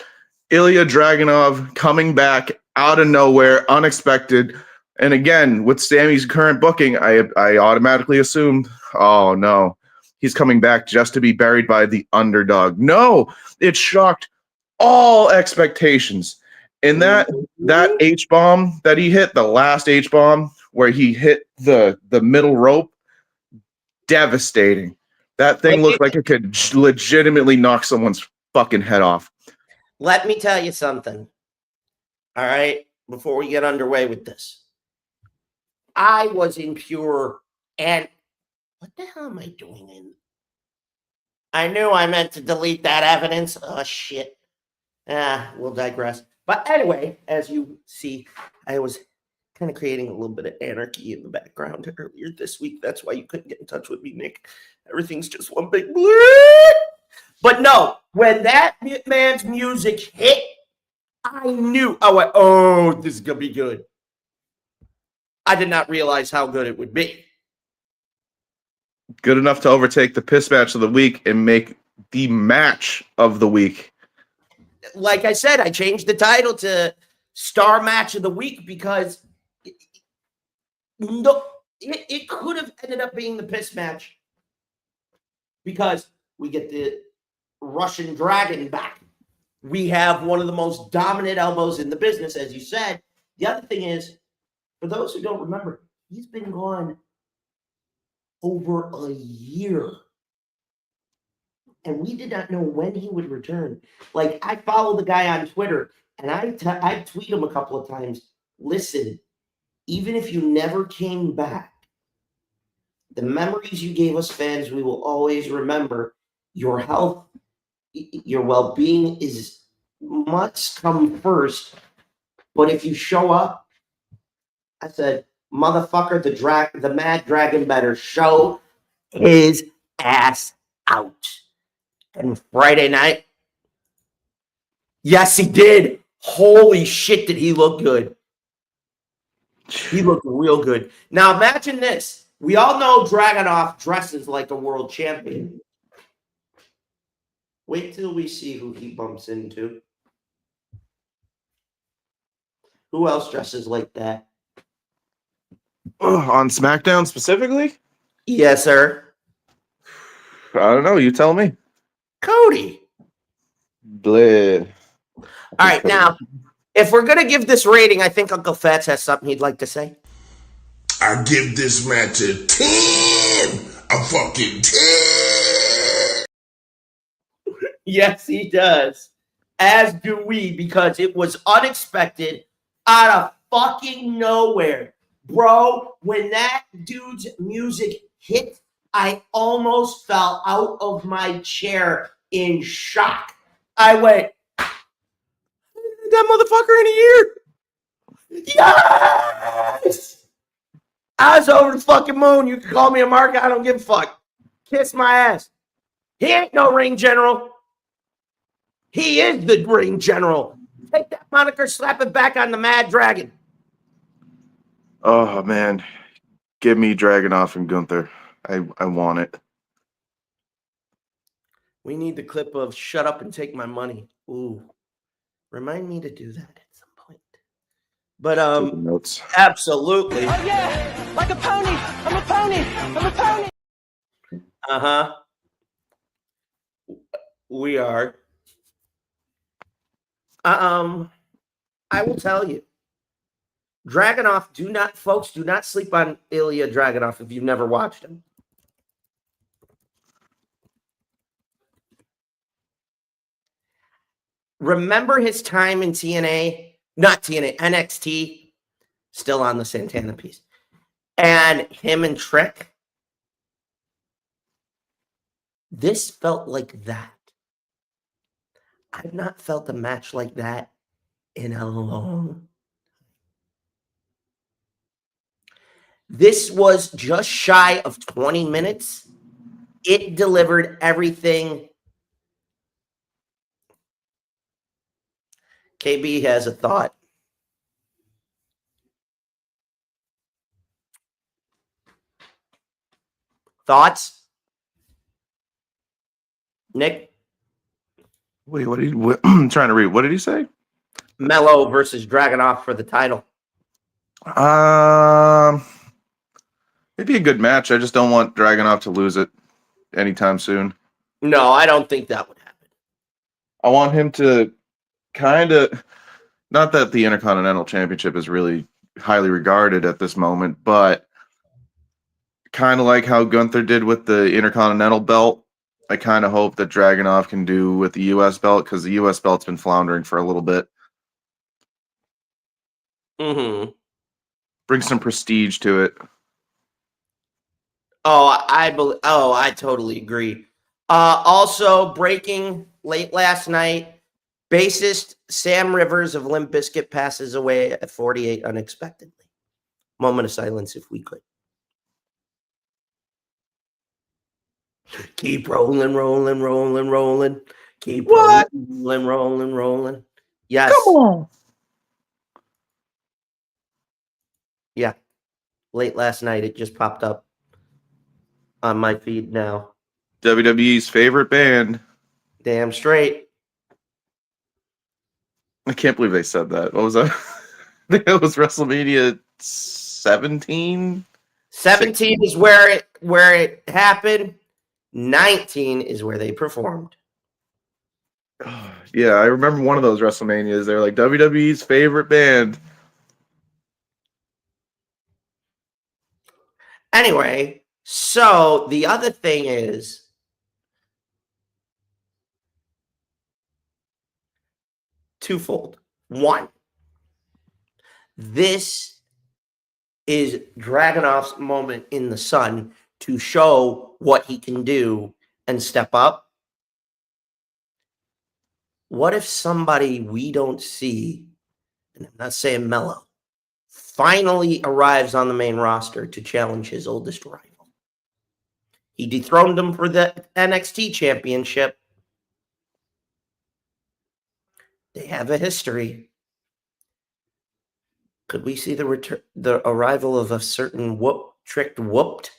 Ilya Dragunov coming back out of nowhere, unexpected. And again, with Sami's current booking, I automatically assumed, oh no, he's coming back just to be buried by the underdog. No, it shocked all expectations. And that H-bomb that he hit, the last H-bomb where he hit the middle rope, devastating. That thing looked like it could legitimately knock someone's fucking head off. Let me tell you something. All right, before we get underway with this. I was in pure, and what the hell am I doing? I knew I meant to delete that evidence. Oh, shit. We'll digress. But anyway, as you see, I was kind of creating a little bit of anarchy in the background earlier this week. That's why you couldn't get in touch with me, Nick. Everything's just one big blur. But no, when that man's music hit, I knew. I went, oh, this is going to be good. I did not realize how good it would be. Good enough to overtake the piss match of the week and make the match of the week. Like I said, I changed the title to Star Match of the Week because it could have ended up being the piss match because we get the Russian Dragon back. We have one of the most dominant elbows in the business, as you said. The other thing is, for those who don't remember, he's been gone over a year. And we did not know when he would return. Like, I follow the guy on Twitter, and I tweet him a couple of times. Listen, even if you never came back, the memories you gave us fans, we will always remember. Your health, your well-being must come first. But if you show up, I said, motherfucker, the Mad Dragon better show his ass out. And Friday night, yes, he did. Holy shit, did he look good. He looked real good. Now, imagine this. We all know Dragunov dresses like a world champion. Wait till we see who he bumps into. Who else dresses like that? On SmackDown specifically? Yes, sir. I don't know. You tell me. Cody. Bleh. All right, now, if we're going to give this rating, I think Uncle Fats has something he'd like to say. I give this match a 10. A fucking 10. Yes, he does. As do we, because it was unexpected, out of fucking nowhere. Bro, when that dude's music hit, I almost fell out of my chair in shock. I went, that motherfucker in a year. Yes! I was over the fucking moon. You can call me a mark. I don't give a fuck. Kiss my ass. He ain't no ring general. He is the ring general. Take that moniker, slap it back on the Mad Dragon. Oh man, give me Dragunov and Gunther. I want it. We need the clip of "Shut Up and Take My Money." Ooh, remind me to do that at some point. But Taking notes. absolutely. Oh yeah, like a pony. I'm a pony. I'm a pony. Uh-huh. We are. I will tell you. Dragunov, do not sleep on Ilya Dragunov if you've never watched him. Remember his time in NXT, still on the Santana piece, and him and Trick. This felt like that. I've not felt a match like that in a long. This was just shy of 20 minutes. It delivered everything. KB has a thought. Thoughts? Nick? Wait, I'm trying to read. What did he say? Mello versus Dragunov for the title. It'd be a good match. I just don't want Dragunov to lose it anytime soon. No, I don't think that would happen. I want him to kind of, not that the Intercontinental Championship is really highly regarded at this moment, but kind of like how Gunther did with the Intercontinental belt. I kind of hope that Dragunov can do with the U.S. belt, because the U.S. belt's been floundering for a little bit. Mm-hmm. Bring some prestige to it. I totally agree. Also, breaking late last night, bassist Sam Rivers of Limp Bizkit passes away at 48 unexpectedly. Moment of silence, if we could. Keep rolling, rolling, rolling, rolling. Keep rolling, rolling, rolling. Yes. Come on. Yeah. Late last night, it just popped up on my feed now. WWE's favorite band. Damn straight. I can't believe they said that. What was that? I think it was WrestleMania 17. 17 is where it happened. 19 is where they performed. Yeah, I remember one of those WrestleManias. They're like WWE's favorite band. Anyway, so the other thing is twofold. One, this is Dragunov's moment in the sun to show what he can do and step up. What if somebody we don't see, and I'm not saying Mello, finally arrives on the main roster to challenge his oldest rival? He dethroned him for the NXT championship. They have a history. Could we see the arrival of a certain tricked whooped?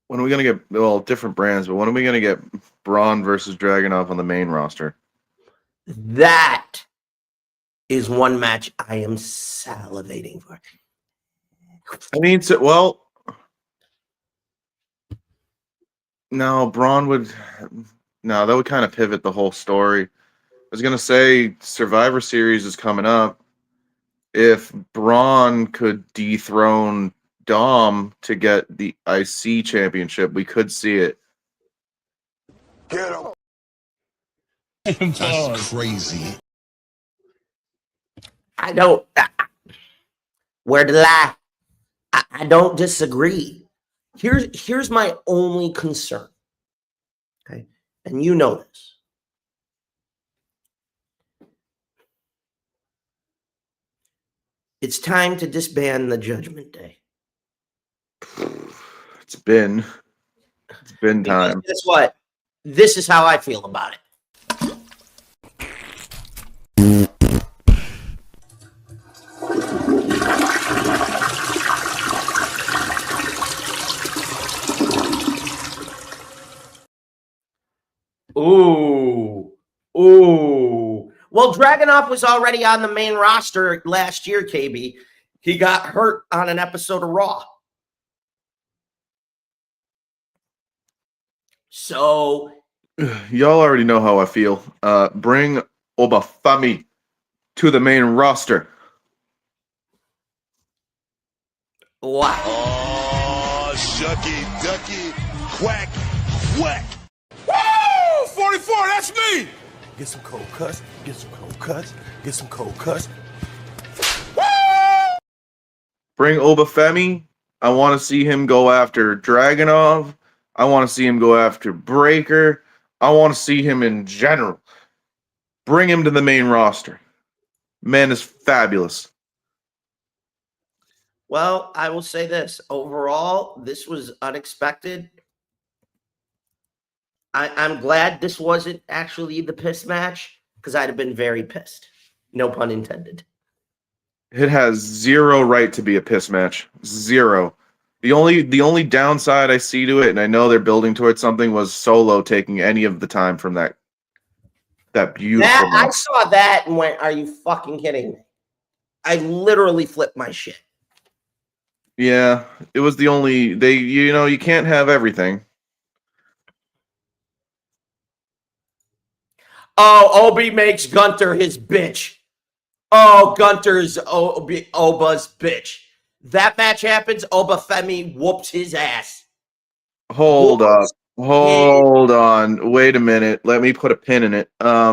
When are we going to get, well, different brands, but when are we going to get Braun versus Dragunov on the main roster? That is one match I am salivating for. I mean, no, Braun would. No, that would kind of pivot the whole story. I was gonna say Survivor Series is coming up. If Braun could dethrone Dom to get the IC championship, we could see it. Get him. That's crazy. I don't. Where to lie? I don't disagree. Here's my only concern. Okay, and you know this. It's time to disband the Judgment Day. It's been time. Guess what? This is how I feel about it. Ooh. Well, Dragunov was already on the main roster last year, KB. He got hurt on an episode of Raw. So y'all already know how I feel. Bring Obafemi to the main roster. Wow. Oh, shucky, ducky, quack, quack. Woo! 44, that's me! Get some cold cuts, get some cold cuts, get some cold cuts. Woo! Bring Obafemi. I want to see him go after Dragunov. I want to see him go after Breaker. I want to see him in general. Bring him to the main roster. Man is fabulous. Well, I will say this. Overall, this was unexpected. I'm glad this wasn't actually the piss match because I'd have been very pissed. No pun intended. It has zero right to be a piss match. Zero. The only downside I see to it, and I know they're building towards something, was Solo taking any of the time from that beautiful I match. saw that and went, "Are you fucking kidding me?" I literally flipped my shit. Yeah, it was the only you can't have everything. Oh, Obi makes Gunther his bitch. Oh, Gunther's Oba's bitch. That match happens. Obafemi whoops his ass. Hold on. Wait a minute. Let me put a pin in it. I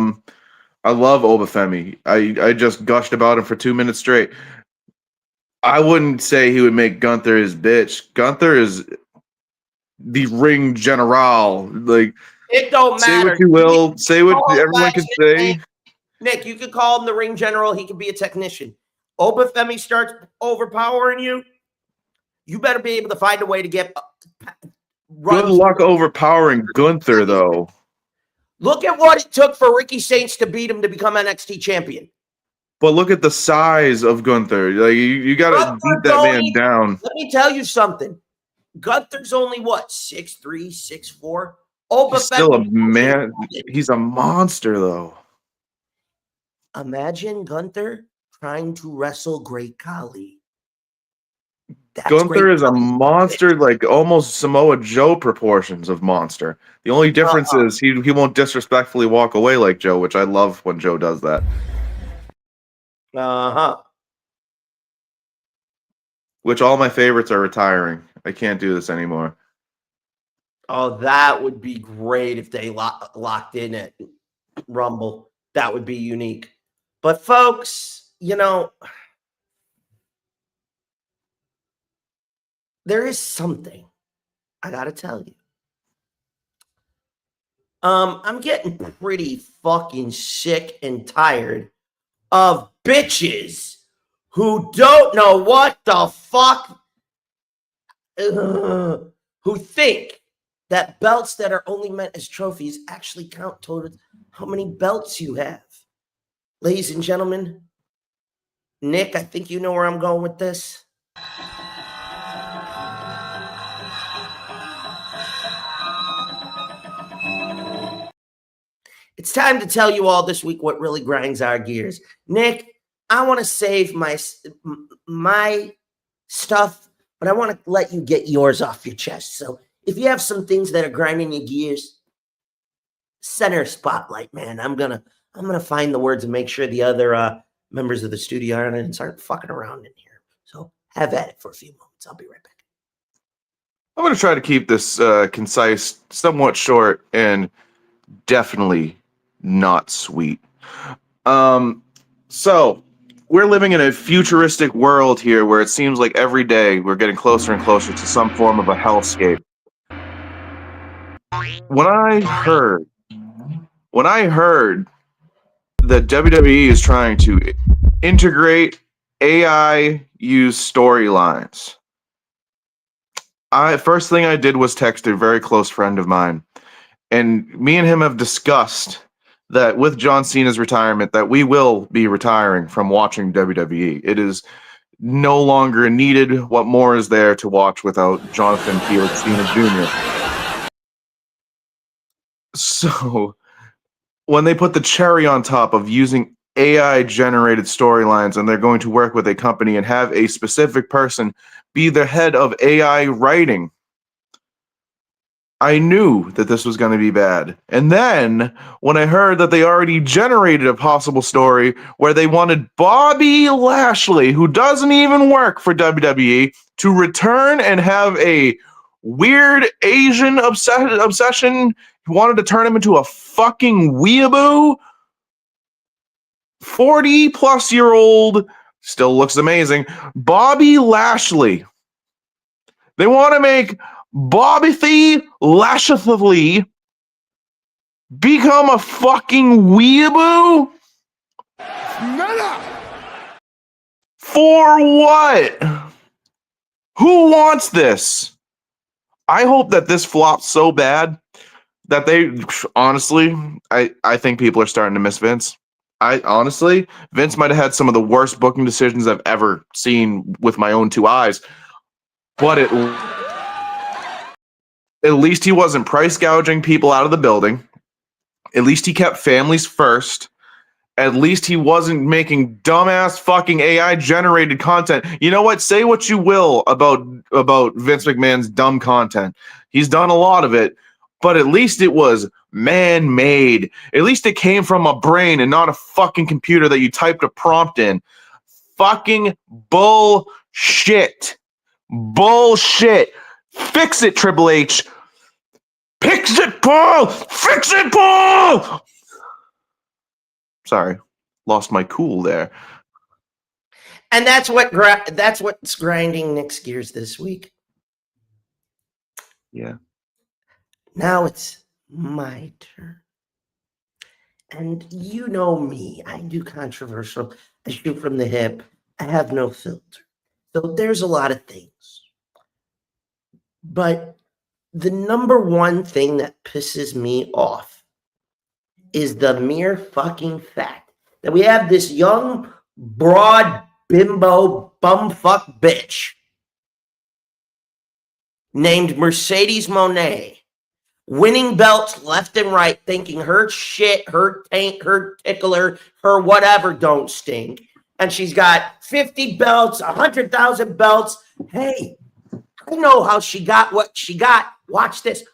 love Obafemi. I just gushed about him for 2 minutes straight. I wouldn't say he would make Gunther his bitch. Gunther is the ring general. Like, it don't matter. Say what you will. Say what everyone can say. Nick, you could call him the ring general. He could be a technician. Obafemi starts overpowering you. You better be able to find a way to get. Good luck overpowering Gunther, though. Look at what it took for Ricky Saints to beat him to become NXT champion. But look at the size of Gunther. Like you got to beat that man down. Let me tell you something. Gunther's only what, 6'3", 6'4"? He's still a man. He's a monster, though. Imagine Gunther trying to wrestle Great Khali. Gunther is a monster, like almost Samoa Joe proportions of monster. The only difference is he won't disrespectfully walk away like Joe, which I love when Joe does that. Which all my favorites are retiring. I can't do this anymore. Oh, that would be great if they locked in at Rumble. That would be unique. But folks, there is something I gotta tell you. I'm getting pretty fucking sick and tired of bitches who don't know what the fuck, who think that belts that are only meant as trophies actually count towards how many belts you have. Ladies and gentlemen, Nick, I think you know where I'm going with this. It's time to tell you all this week what really grinds our gears. Nick, I want to save my stuff, but I want to let you get yours off your chest. So if you have some things that are grinding your gears, center spotlight, man. I'm gonna find the words and make sure the other members of the studio aren't fucking around in here. So have at it for a few moments. I'll be right back. I'm going to try to keep this concise, somewhat short, and definitely not sweet. So we're living in a futuristic world here where it seems like every day we're getting closer and closer to some form of a hellscape. When I heard that WWE is trying to integrate AI used storylines, first thing I did was text a very close friend of mine, and me and him have discussed that with John Cena's retirement, that we will be retiring from watching WWE. It is no longer needed. What more is there to watch without Jonathan Felix Cena Jr.? So when they put the cherry on top of using AI generated storylines, and they're going to work with a company and have a specific person be the head of AI writing, I knew that this was going to be bad. And then when I heard that they already generated a possible story where they wanted Bobby Lashley, who doesn't even work for WWE, to return and have a weird Asian obsession, who wanted to turn him into a fucking weeaboo, 40-plus-year-old, still looks amazing, Bobby Lashley. They want to make Bobby Lashley become a fucking weeaboo? For what? Who wants this? I hope that this flops so bad that they, honestly, I think people are starting to miss Vince. Vince might have had some of the worst booking decisions I've ever seen with my own two eyes, but at least he wasn't price gouging people out of the building. At least he kept families first. At least he wasn't making dumbass fucking AI generated content. You know what? Say what you will about Vince McMahon's dumb content. He's done a lot of it, but at least it was man-made. At least it came from a brain and not a fucking computer that you typed a prompt in. Fucking bullshit. Bullshit. Fix it, Triple H. Fix it, Paul! Fix it, Paul! Sorry, lost my cool there. And that's what's grinding Nick's gears this week. Yeah. Now it's my turn. And you know me, I do controversial. I shoot from the hip. I have no filter. So there's a lot of things. But the number one thing that pisses me off is the mere fucking fact that we have this young, broad, bimbo, bumfuck bitch named Mercedes Moné, winning belts left and right, thinking her shit, her taint, her tickler, her whatever don't stink. And she's got 50 belts, 100,000 belts. Hey, I know how she got what she got. Watch this.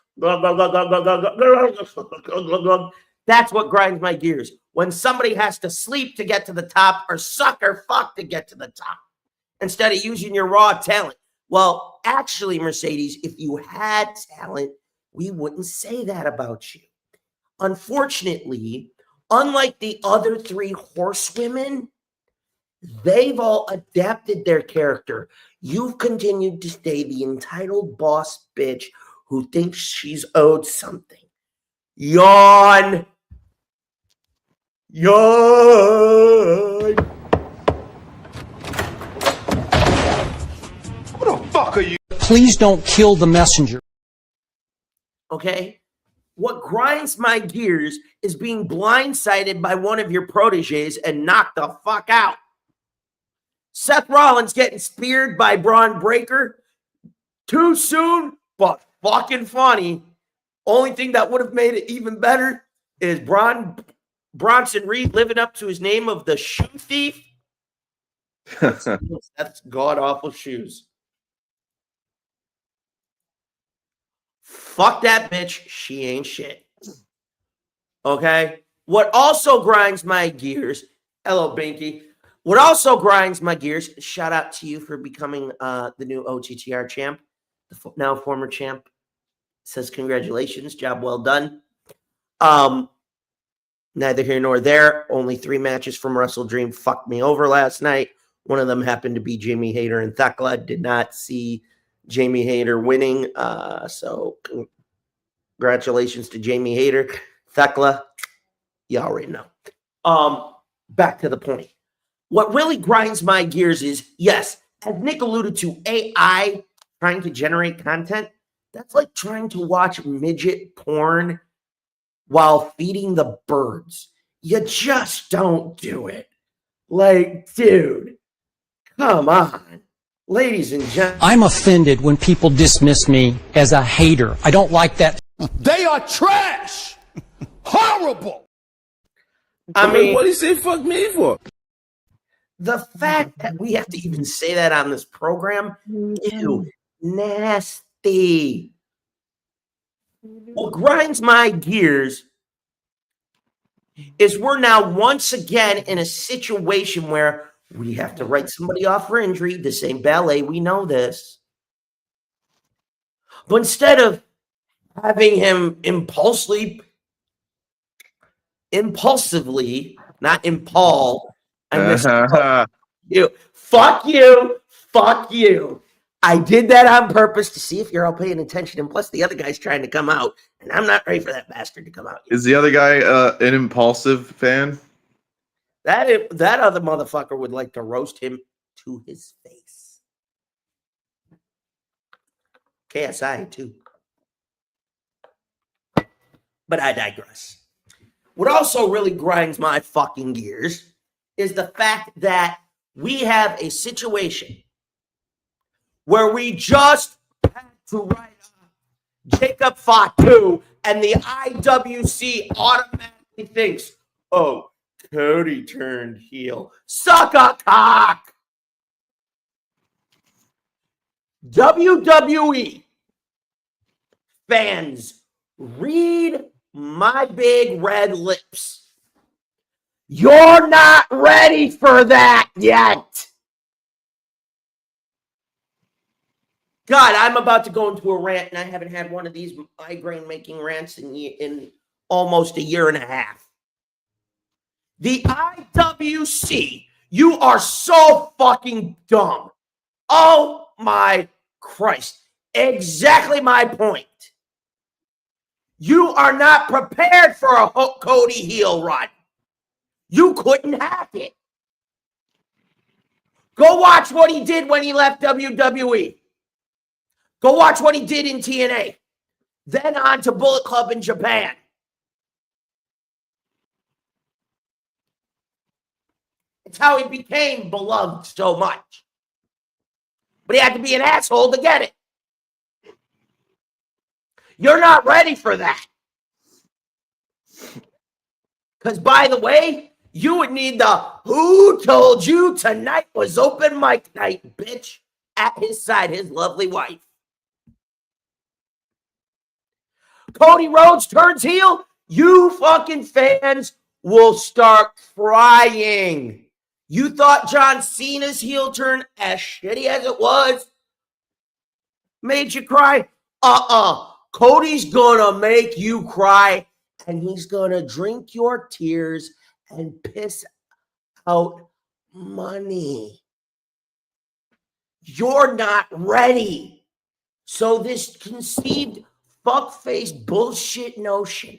That's what grinds my gears. When somebody has to sleep to get to the top or suck or fuck to get to the top instead of using your raw talent. Well, actually, Mercedes, if you had talent, we wouldn't say that about you. Unfortunately, unlike the other three horsewomen, they've all adapted their character. You've continued to stay the entitled boss bitch who thinks she's owed something. Yawn. Yawn. Who the fuck are you? Please don't kill the messenger. Okay? What grinds my gears is being blindsided by one of your proteges and knocked the fuck out. Seth Rollins getting speared by Braun Breaker too soon, but fucking funny. Only thing that would have made it even better, Is Bronson Reed living up to his name of the shoe thief? That's god-awful shoes. Fuck that bitch. She ain't shit. Okay? What also grinds my gears, hello, Binky. What also grinds my gears, shout out to you for becoming the new OTTR champ, the now former champ. Says congratulations, job well done. Neither here nor there. Only 3 matches from Wrestle Dream fucked me over last night. One of them happened to be Jamie Hayter and Thekla. Did not see Jamie Hayter winning. So congratulations to Jamie Hayter. Thekla, you already know. Back to the point. What really grinds my gears is, yes, as Nick alluded to, AI trying to generate content. That's like trying to watch midget porn while feeding the birds. You just don't do it. Like, dude, come on. Ladies and gentlemen. I'm offended when people dismiss me as a hater. I don't like that. They are trash. Horrible. I mean, what do you say fuck me for? The fact that we have to even say that on this program, ew, nasty. What grinds my gears is we're now once again in a situation where we have to write somebody off for injury. This ain't ballet. We know this. But instead of having him impulsively, not impal, I missed you. Fuck you. Fuck you. I did that on purpose to see if you're all paying attention. And plus, the other guy's trying to come out, and I'm not ready for that bastard to come out yet. Is the other guy an impulsive fan? That other motherfucker would like to roast him to his face. KSI, too. But I digress. What also really grinds my fucking gears is the fact that we have a situation where we just had to write up Jacob Fatu, and the IWC automatically thinks, oh, Cody turned heel. Suck a cock! WWE fans, read my big red lips. You're not ready for that yet. God, I'm about to go into a rant, and I haven't had one of these migraine-making rants in almost a year and a half. The IWC, you are so fucking dumb. Oh my Christ. Exactly my point. You are not prepared for a Cody heel run. You couldn't hack it. Go watch what he did when he left WWE. Go watch what he did in TNA. Then on to Bullet Club in Japan. It's how he became beloved so much. But he had to be an asshole to get it. You're not ready for that. Because, by the way, you would need the "Who told you tonight was open mic night" bitch at his side, his lovely wife. Cody Rhodes turns heel, you fucking fans will start crying. You thought John Cena's heel turn, as shitty as it was, made you cry? Cody's gonna make you cry, and he's gonna drink your tears and piss out money. You're not ready. So this conceived fuckface bullshit notion,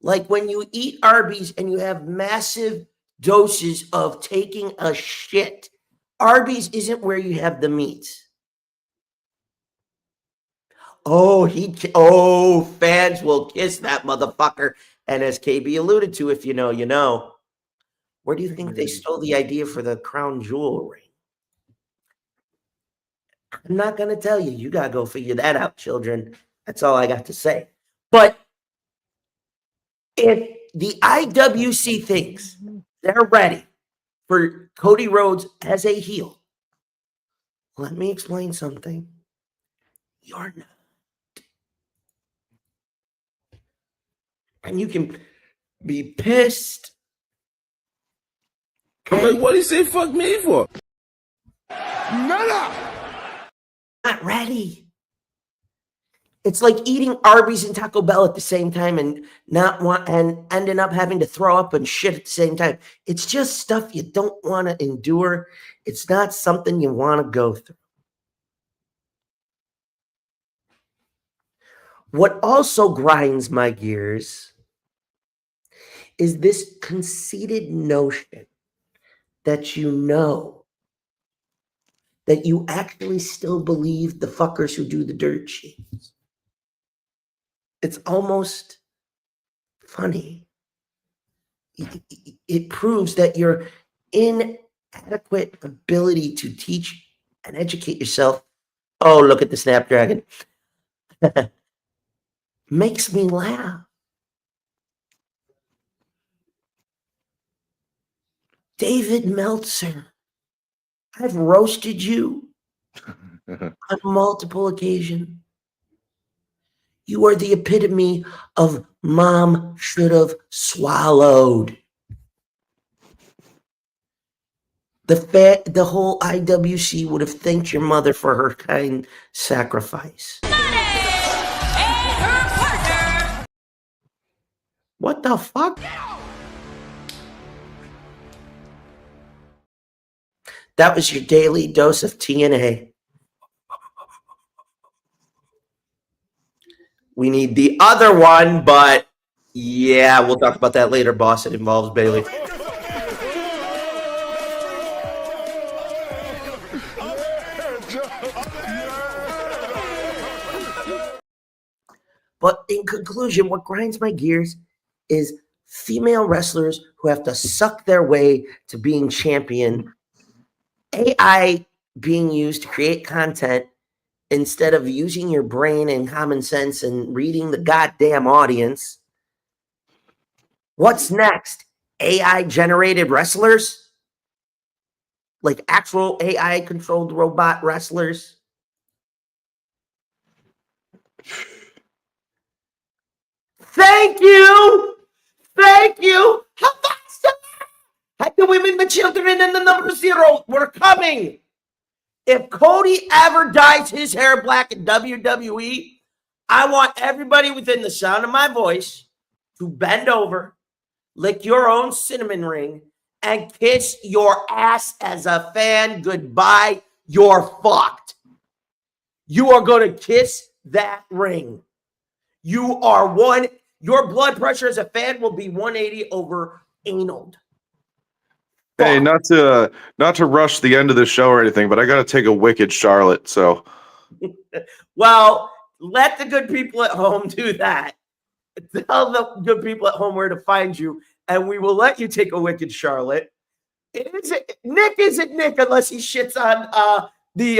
like when you eat Arby's and you have massive doses of taking a shit, Arby's isn't where you have the meat. Fans will kiss that motherfucker. And as KB alluded to, if you know, you know. Where do you think they stole the idea for the crown jewel ring? I'm not going to tell you. You got to go figure that out, children. That's all I got to say. But If the IWC thinks they're ready for Cody Rhodes as a heel, let me explain something. You're not. And you can be pissed. I'm like, what he say fuck me for? Nada! Not ready. It's like eating Arby's and Taco Bell at the same time and ending up having to throw up and shit at the same time. It's just stuff you don't want to endure. It's not something you want to go through. What also grinds my gears is this conceited notion that that you actually still believe the fuckers who do the dirt sheets. It's almost funny. It proves that your inadequate ability to teach and educate yourself. Oh, look at the Snapdragon. Makes me laugh. David Meltzer, I've roasted you on multiple occasions. You are the epitome of mom should have swallowed. The whole IWC would have thanked your mother for her kind sacrifice. What the fuck? That was your daily dose of TNA. We need the other one, but yeah, we'll talk about that later, boss. It involves Bailey. But in conclusion, what grinds my gears is female wrestlers who have to suck their way to being champion, AI being used to create content instead of using your brain and common sense and reading the goddamn audience. What's next? AI generated wrestlers? Like actual AI controlled robot wrestlers? Thank you. Thank you. How fast? Had the women, the children, and the number 0 were coming. If Cody ever dyes his hair black in WWE, I want everybody within the sound of my voice to bend over, lick your own cinnamon ring, and kiss your ass as a fan goodbye. You're fucked. You are going to kiss that ring. You are your blood pressure as a fan will be 180 over anal. Hey, not to rush the end of the show or anything, but I got to take a wicked Charlotte. So, well, let the good people at home do that. Tell the good people at home where to find you, and we will let you take a wicked Charlotte. Nick isn't Nick unless he shits on the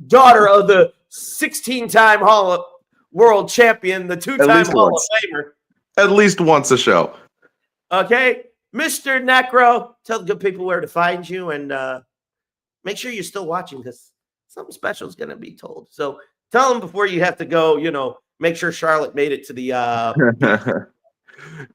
daughter of the 16-time world champion, the 2-time Hall of Famer. At least once a show. Okay. Mr. Nekro, tell the good people where to find you, and make sure you're still watching because something special is going to be told. So tell them before you have to go, make sure Charlotte made it to the...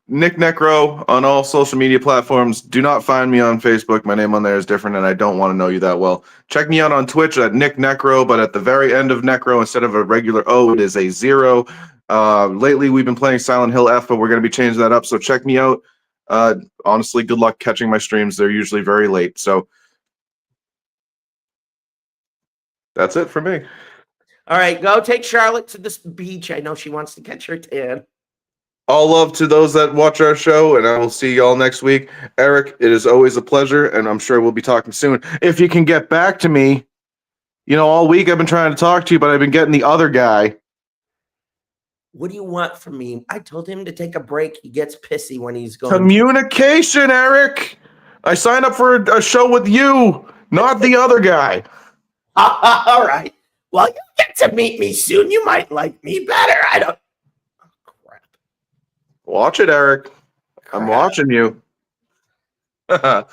Nick Nekro on all social media platforms. Do not find me on Facebook. My name on there is different, and I don't want to know you that well. Check me out on Twitch at Nick Nekro, but at the very end of Nekro, instead of a regular O, it is a 0. Lately, we've been playing Silent Hill F, but we're going to be changing that up, so check me out. Honestly, good luck catching my streams. They're usually very late. So that's it for me. All right, go take Charlotte to this beach. I know she wants to catch her tan. All love to those that watch our show, and I will see y'all next week. Eric, it is always a pleasure, and I'm sure we'll be talking soon. If you can get back to me, all week I've been trying to talk to you, but I've been getting the other guy. What do you want from me? I told him to take a break. He gets pissy when he's going. Communication, Eric. I signed up for a show with you, not the other guy. All right. Well, you get to meet me soon. You might like me better. I don't. Oh, crap. Watch it, Eric. I'm watching you. I'll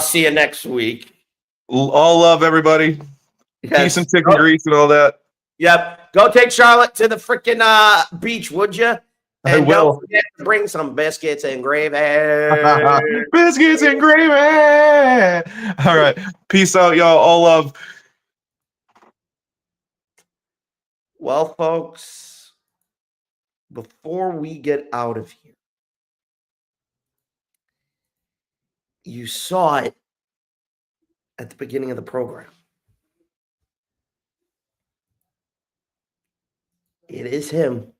see you next week. All love, everybody. Yes. Peace and chicken grease and all that. Yep. Go take Charlotte to the freaking beach, would you? I And will. don't forget to bring some biscuits and gravy. Biscuits and gravy. All right. Peace out, y'all. All love. Well, folks, before we get out of here, you saw it at the beginning of the program. It is him.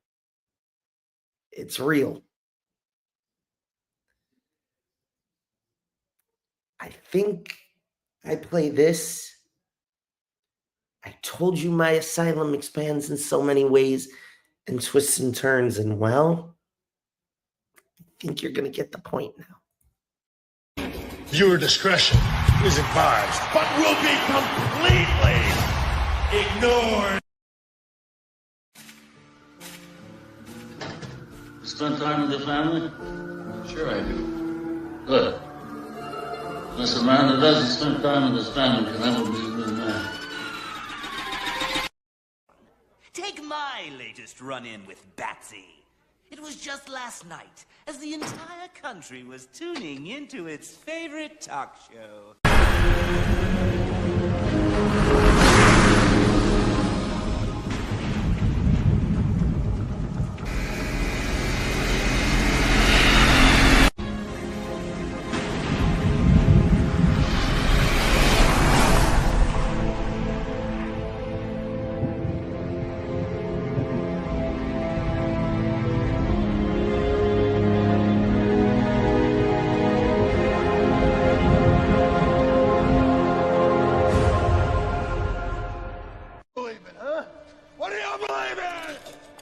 It's real. I think I play this. I told you my asylum expands in so many ways and twists and turns, and well, I think you're going to get the point now. Viewer discretion is advised. But will be completely ignored. Spend time with the family? Sure I do. Good. Unless a man that doesn't spend time with his family can never be a good man. Take my latest run-in with Batsy. It was just last night, as the entire country was tuning into its favorite talk show.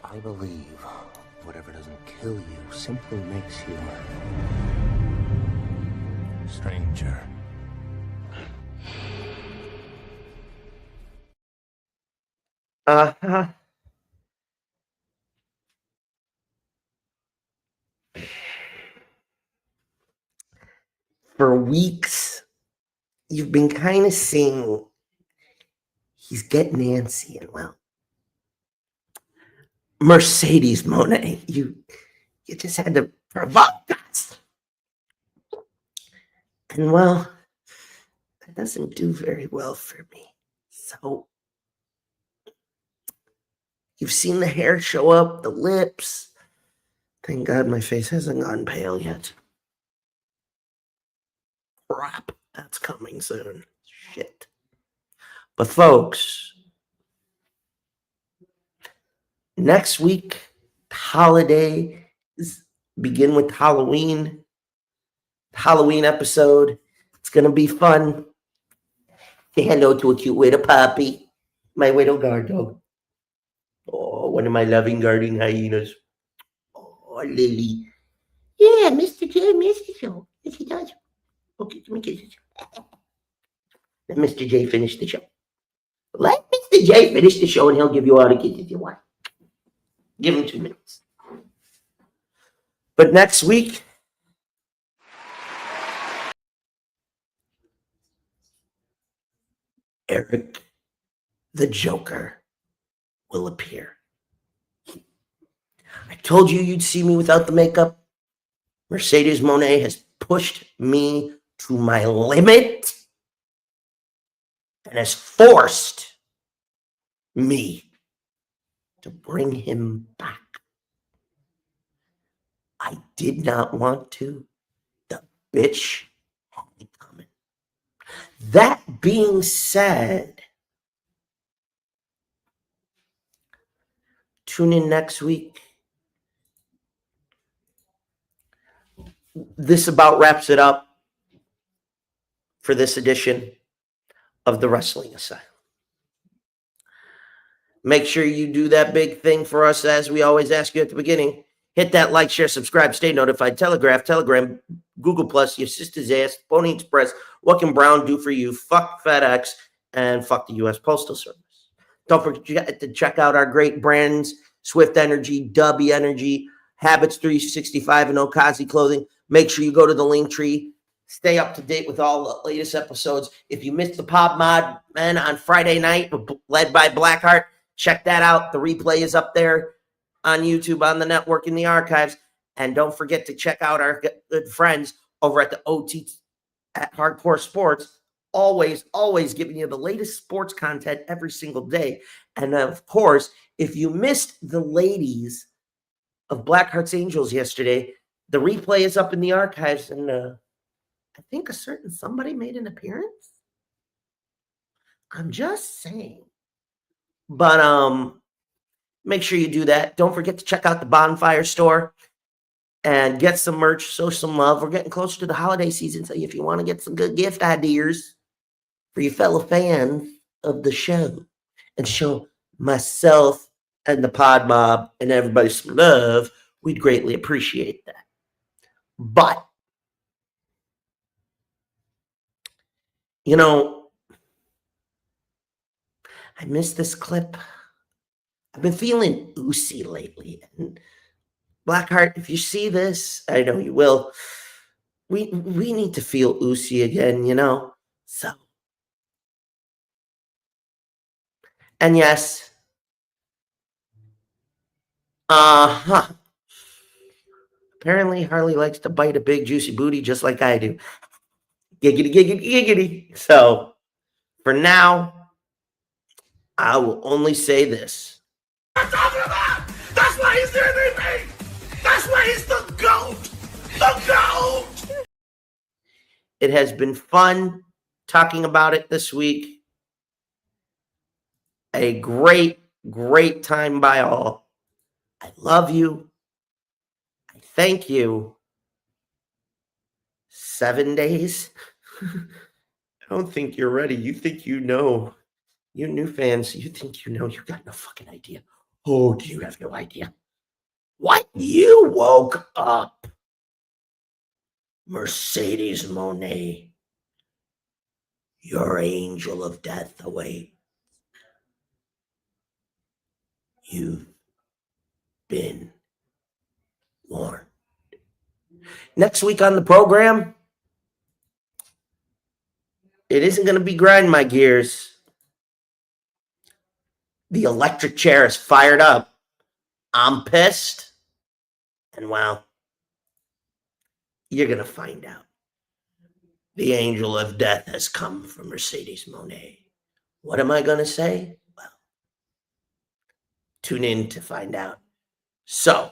I believe whatever doesn't kill you simply makes you stranger. Uh-huh. For weeks, you've been kind of seeing he's getting antsy, and well, Mercedes Monet, you just had to provoke us. And well, that doesn't do very well for me. So you've seen the hair show up, the lips. Thank God my face hasn't gone pale yet. Crap, that's coming soon. Shit. But folks, next week, holidays begin with Halloween. Halloween episode. It's going to be fun. Say hello to a cute little puppy. My little guard dog. Oh, one of my loving guarding hyenas. Oh, Lily. Yeah, Mr. J missed the show. Yes, he does. Okay, let me kiss you. Let Mr. J finish the show. Let Mr. J finish the show and he'll give you all the kisses you want. Give him 2 minutes. But next week, Eric the Joker will appear. I told you you'd see me without the makeup. Mercedes Monet has pushed me to my limit and has forced me to bring him back. I did not want to. The bitch had me coming. That being said, tune in next week. This about wraps it up for this edition of the Wrestling Asylum. Make sure you do that big thing for us as we always ask you at the beginning. Hit that like, share, subscribe, stay notified, Telegram, Google+, your sister's ass, Pony Express. What can Brown do for you? Fuck FedEx and fuck the U.S. Postal Service. Don't forget to check out our great brands, Swift Energy, Dubby Energy, Habits 365 and Okazi Clothing. Make sure you go to the link tree. Stay up to date with all the latest episodes. If you missed the Pod Mod Men on Friday night, led by Blackheart, check that out. The replay is up there on YouTube, on the network, in the archives. And don't forget to check out our good friends over at the OT at Hardcore Sports. Always giving you the latest sports content every single day. And of course, if you missed the ladies of Blackheart's Angels yesterday, the replay is up in the archives, and I think a certain somebody made an appearance. I'm just saying. But make sure you do that. Don't forget to check out the Bonfire store and get some merch, show some love. We're getting closer to the holiday season, so if you want to get some good gift ideas for your fellow fans of the show and show myself and the Pod Mob and everybody some love, we'd greatly appreciate that. But, you know, I missed this clip. I've been feeling oozy lately. And Blackheart, if you see this, I know you will. We need to feel oozy again, you know? So. And yes. Apparently, Harley likes to bite a big, juicy booty just like I do. Giggity, giggity, giggity. So, for now, I will only say this. That's why he's the MVP! That's why he's the GOAT! The GOAT! It has been fun talking about it this week. A great time by all. I love you. I thank you. 7 days? I don't think you're ready. You think you know. You new fans, you think you know. You got no fucking idea. Oh, do you have no idea? What? You woke up. Mercedes Monet. Your angel of death awaits. You've been warned. Next week on the program, it isn't going to be grind my gears. The electric chair is fired up. I'm pissed. And well, you're going to find out. The angel of death has come from Mercedes Monet. What am I going to say? Well, tune in to find out. So,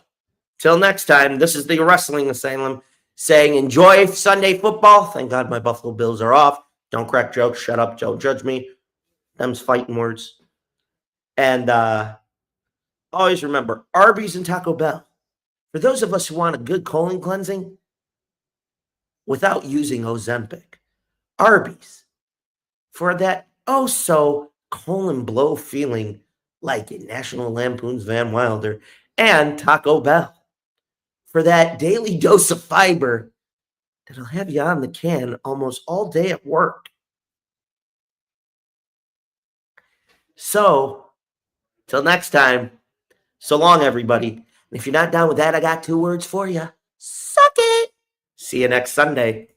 till next time, this is the Wrestling Asylum saying enjoy Sunday football. Thank God my Buffalo Bills are off. Don't crack jokes. Shut up. Don't judge me. Them's fighting words. And always remember, Arby's and Taco Bell. For those of us who want a good colon cleansing without using Ozempic. Arby's. For that oh-so colon blow feeling like in National Lampoon's Van Wilder. And Taco Bell. For that daily dose of fiber that'll have you on the can almost all day at work. So, till next time, so long, everybody. And if you're not down with that, I got 2 words for you. Suck it. See you next Sunday.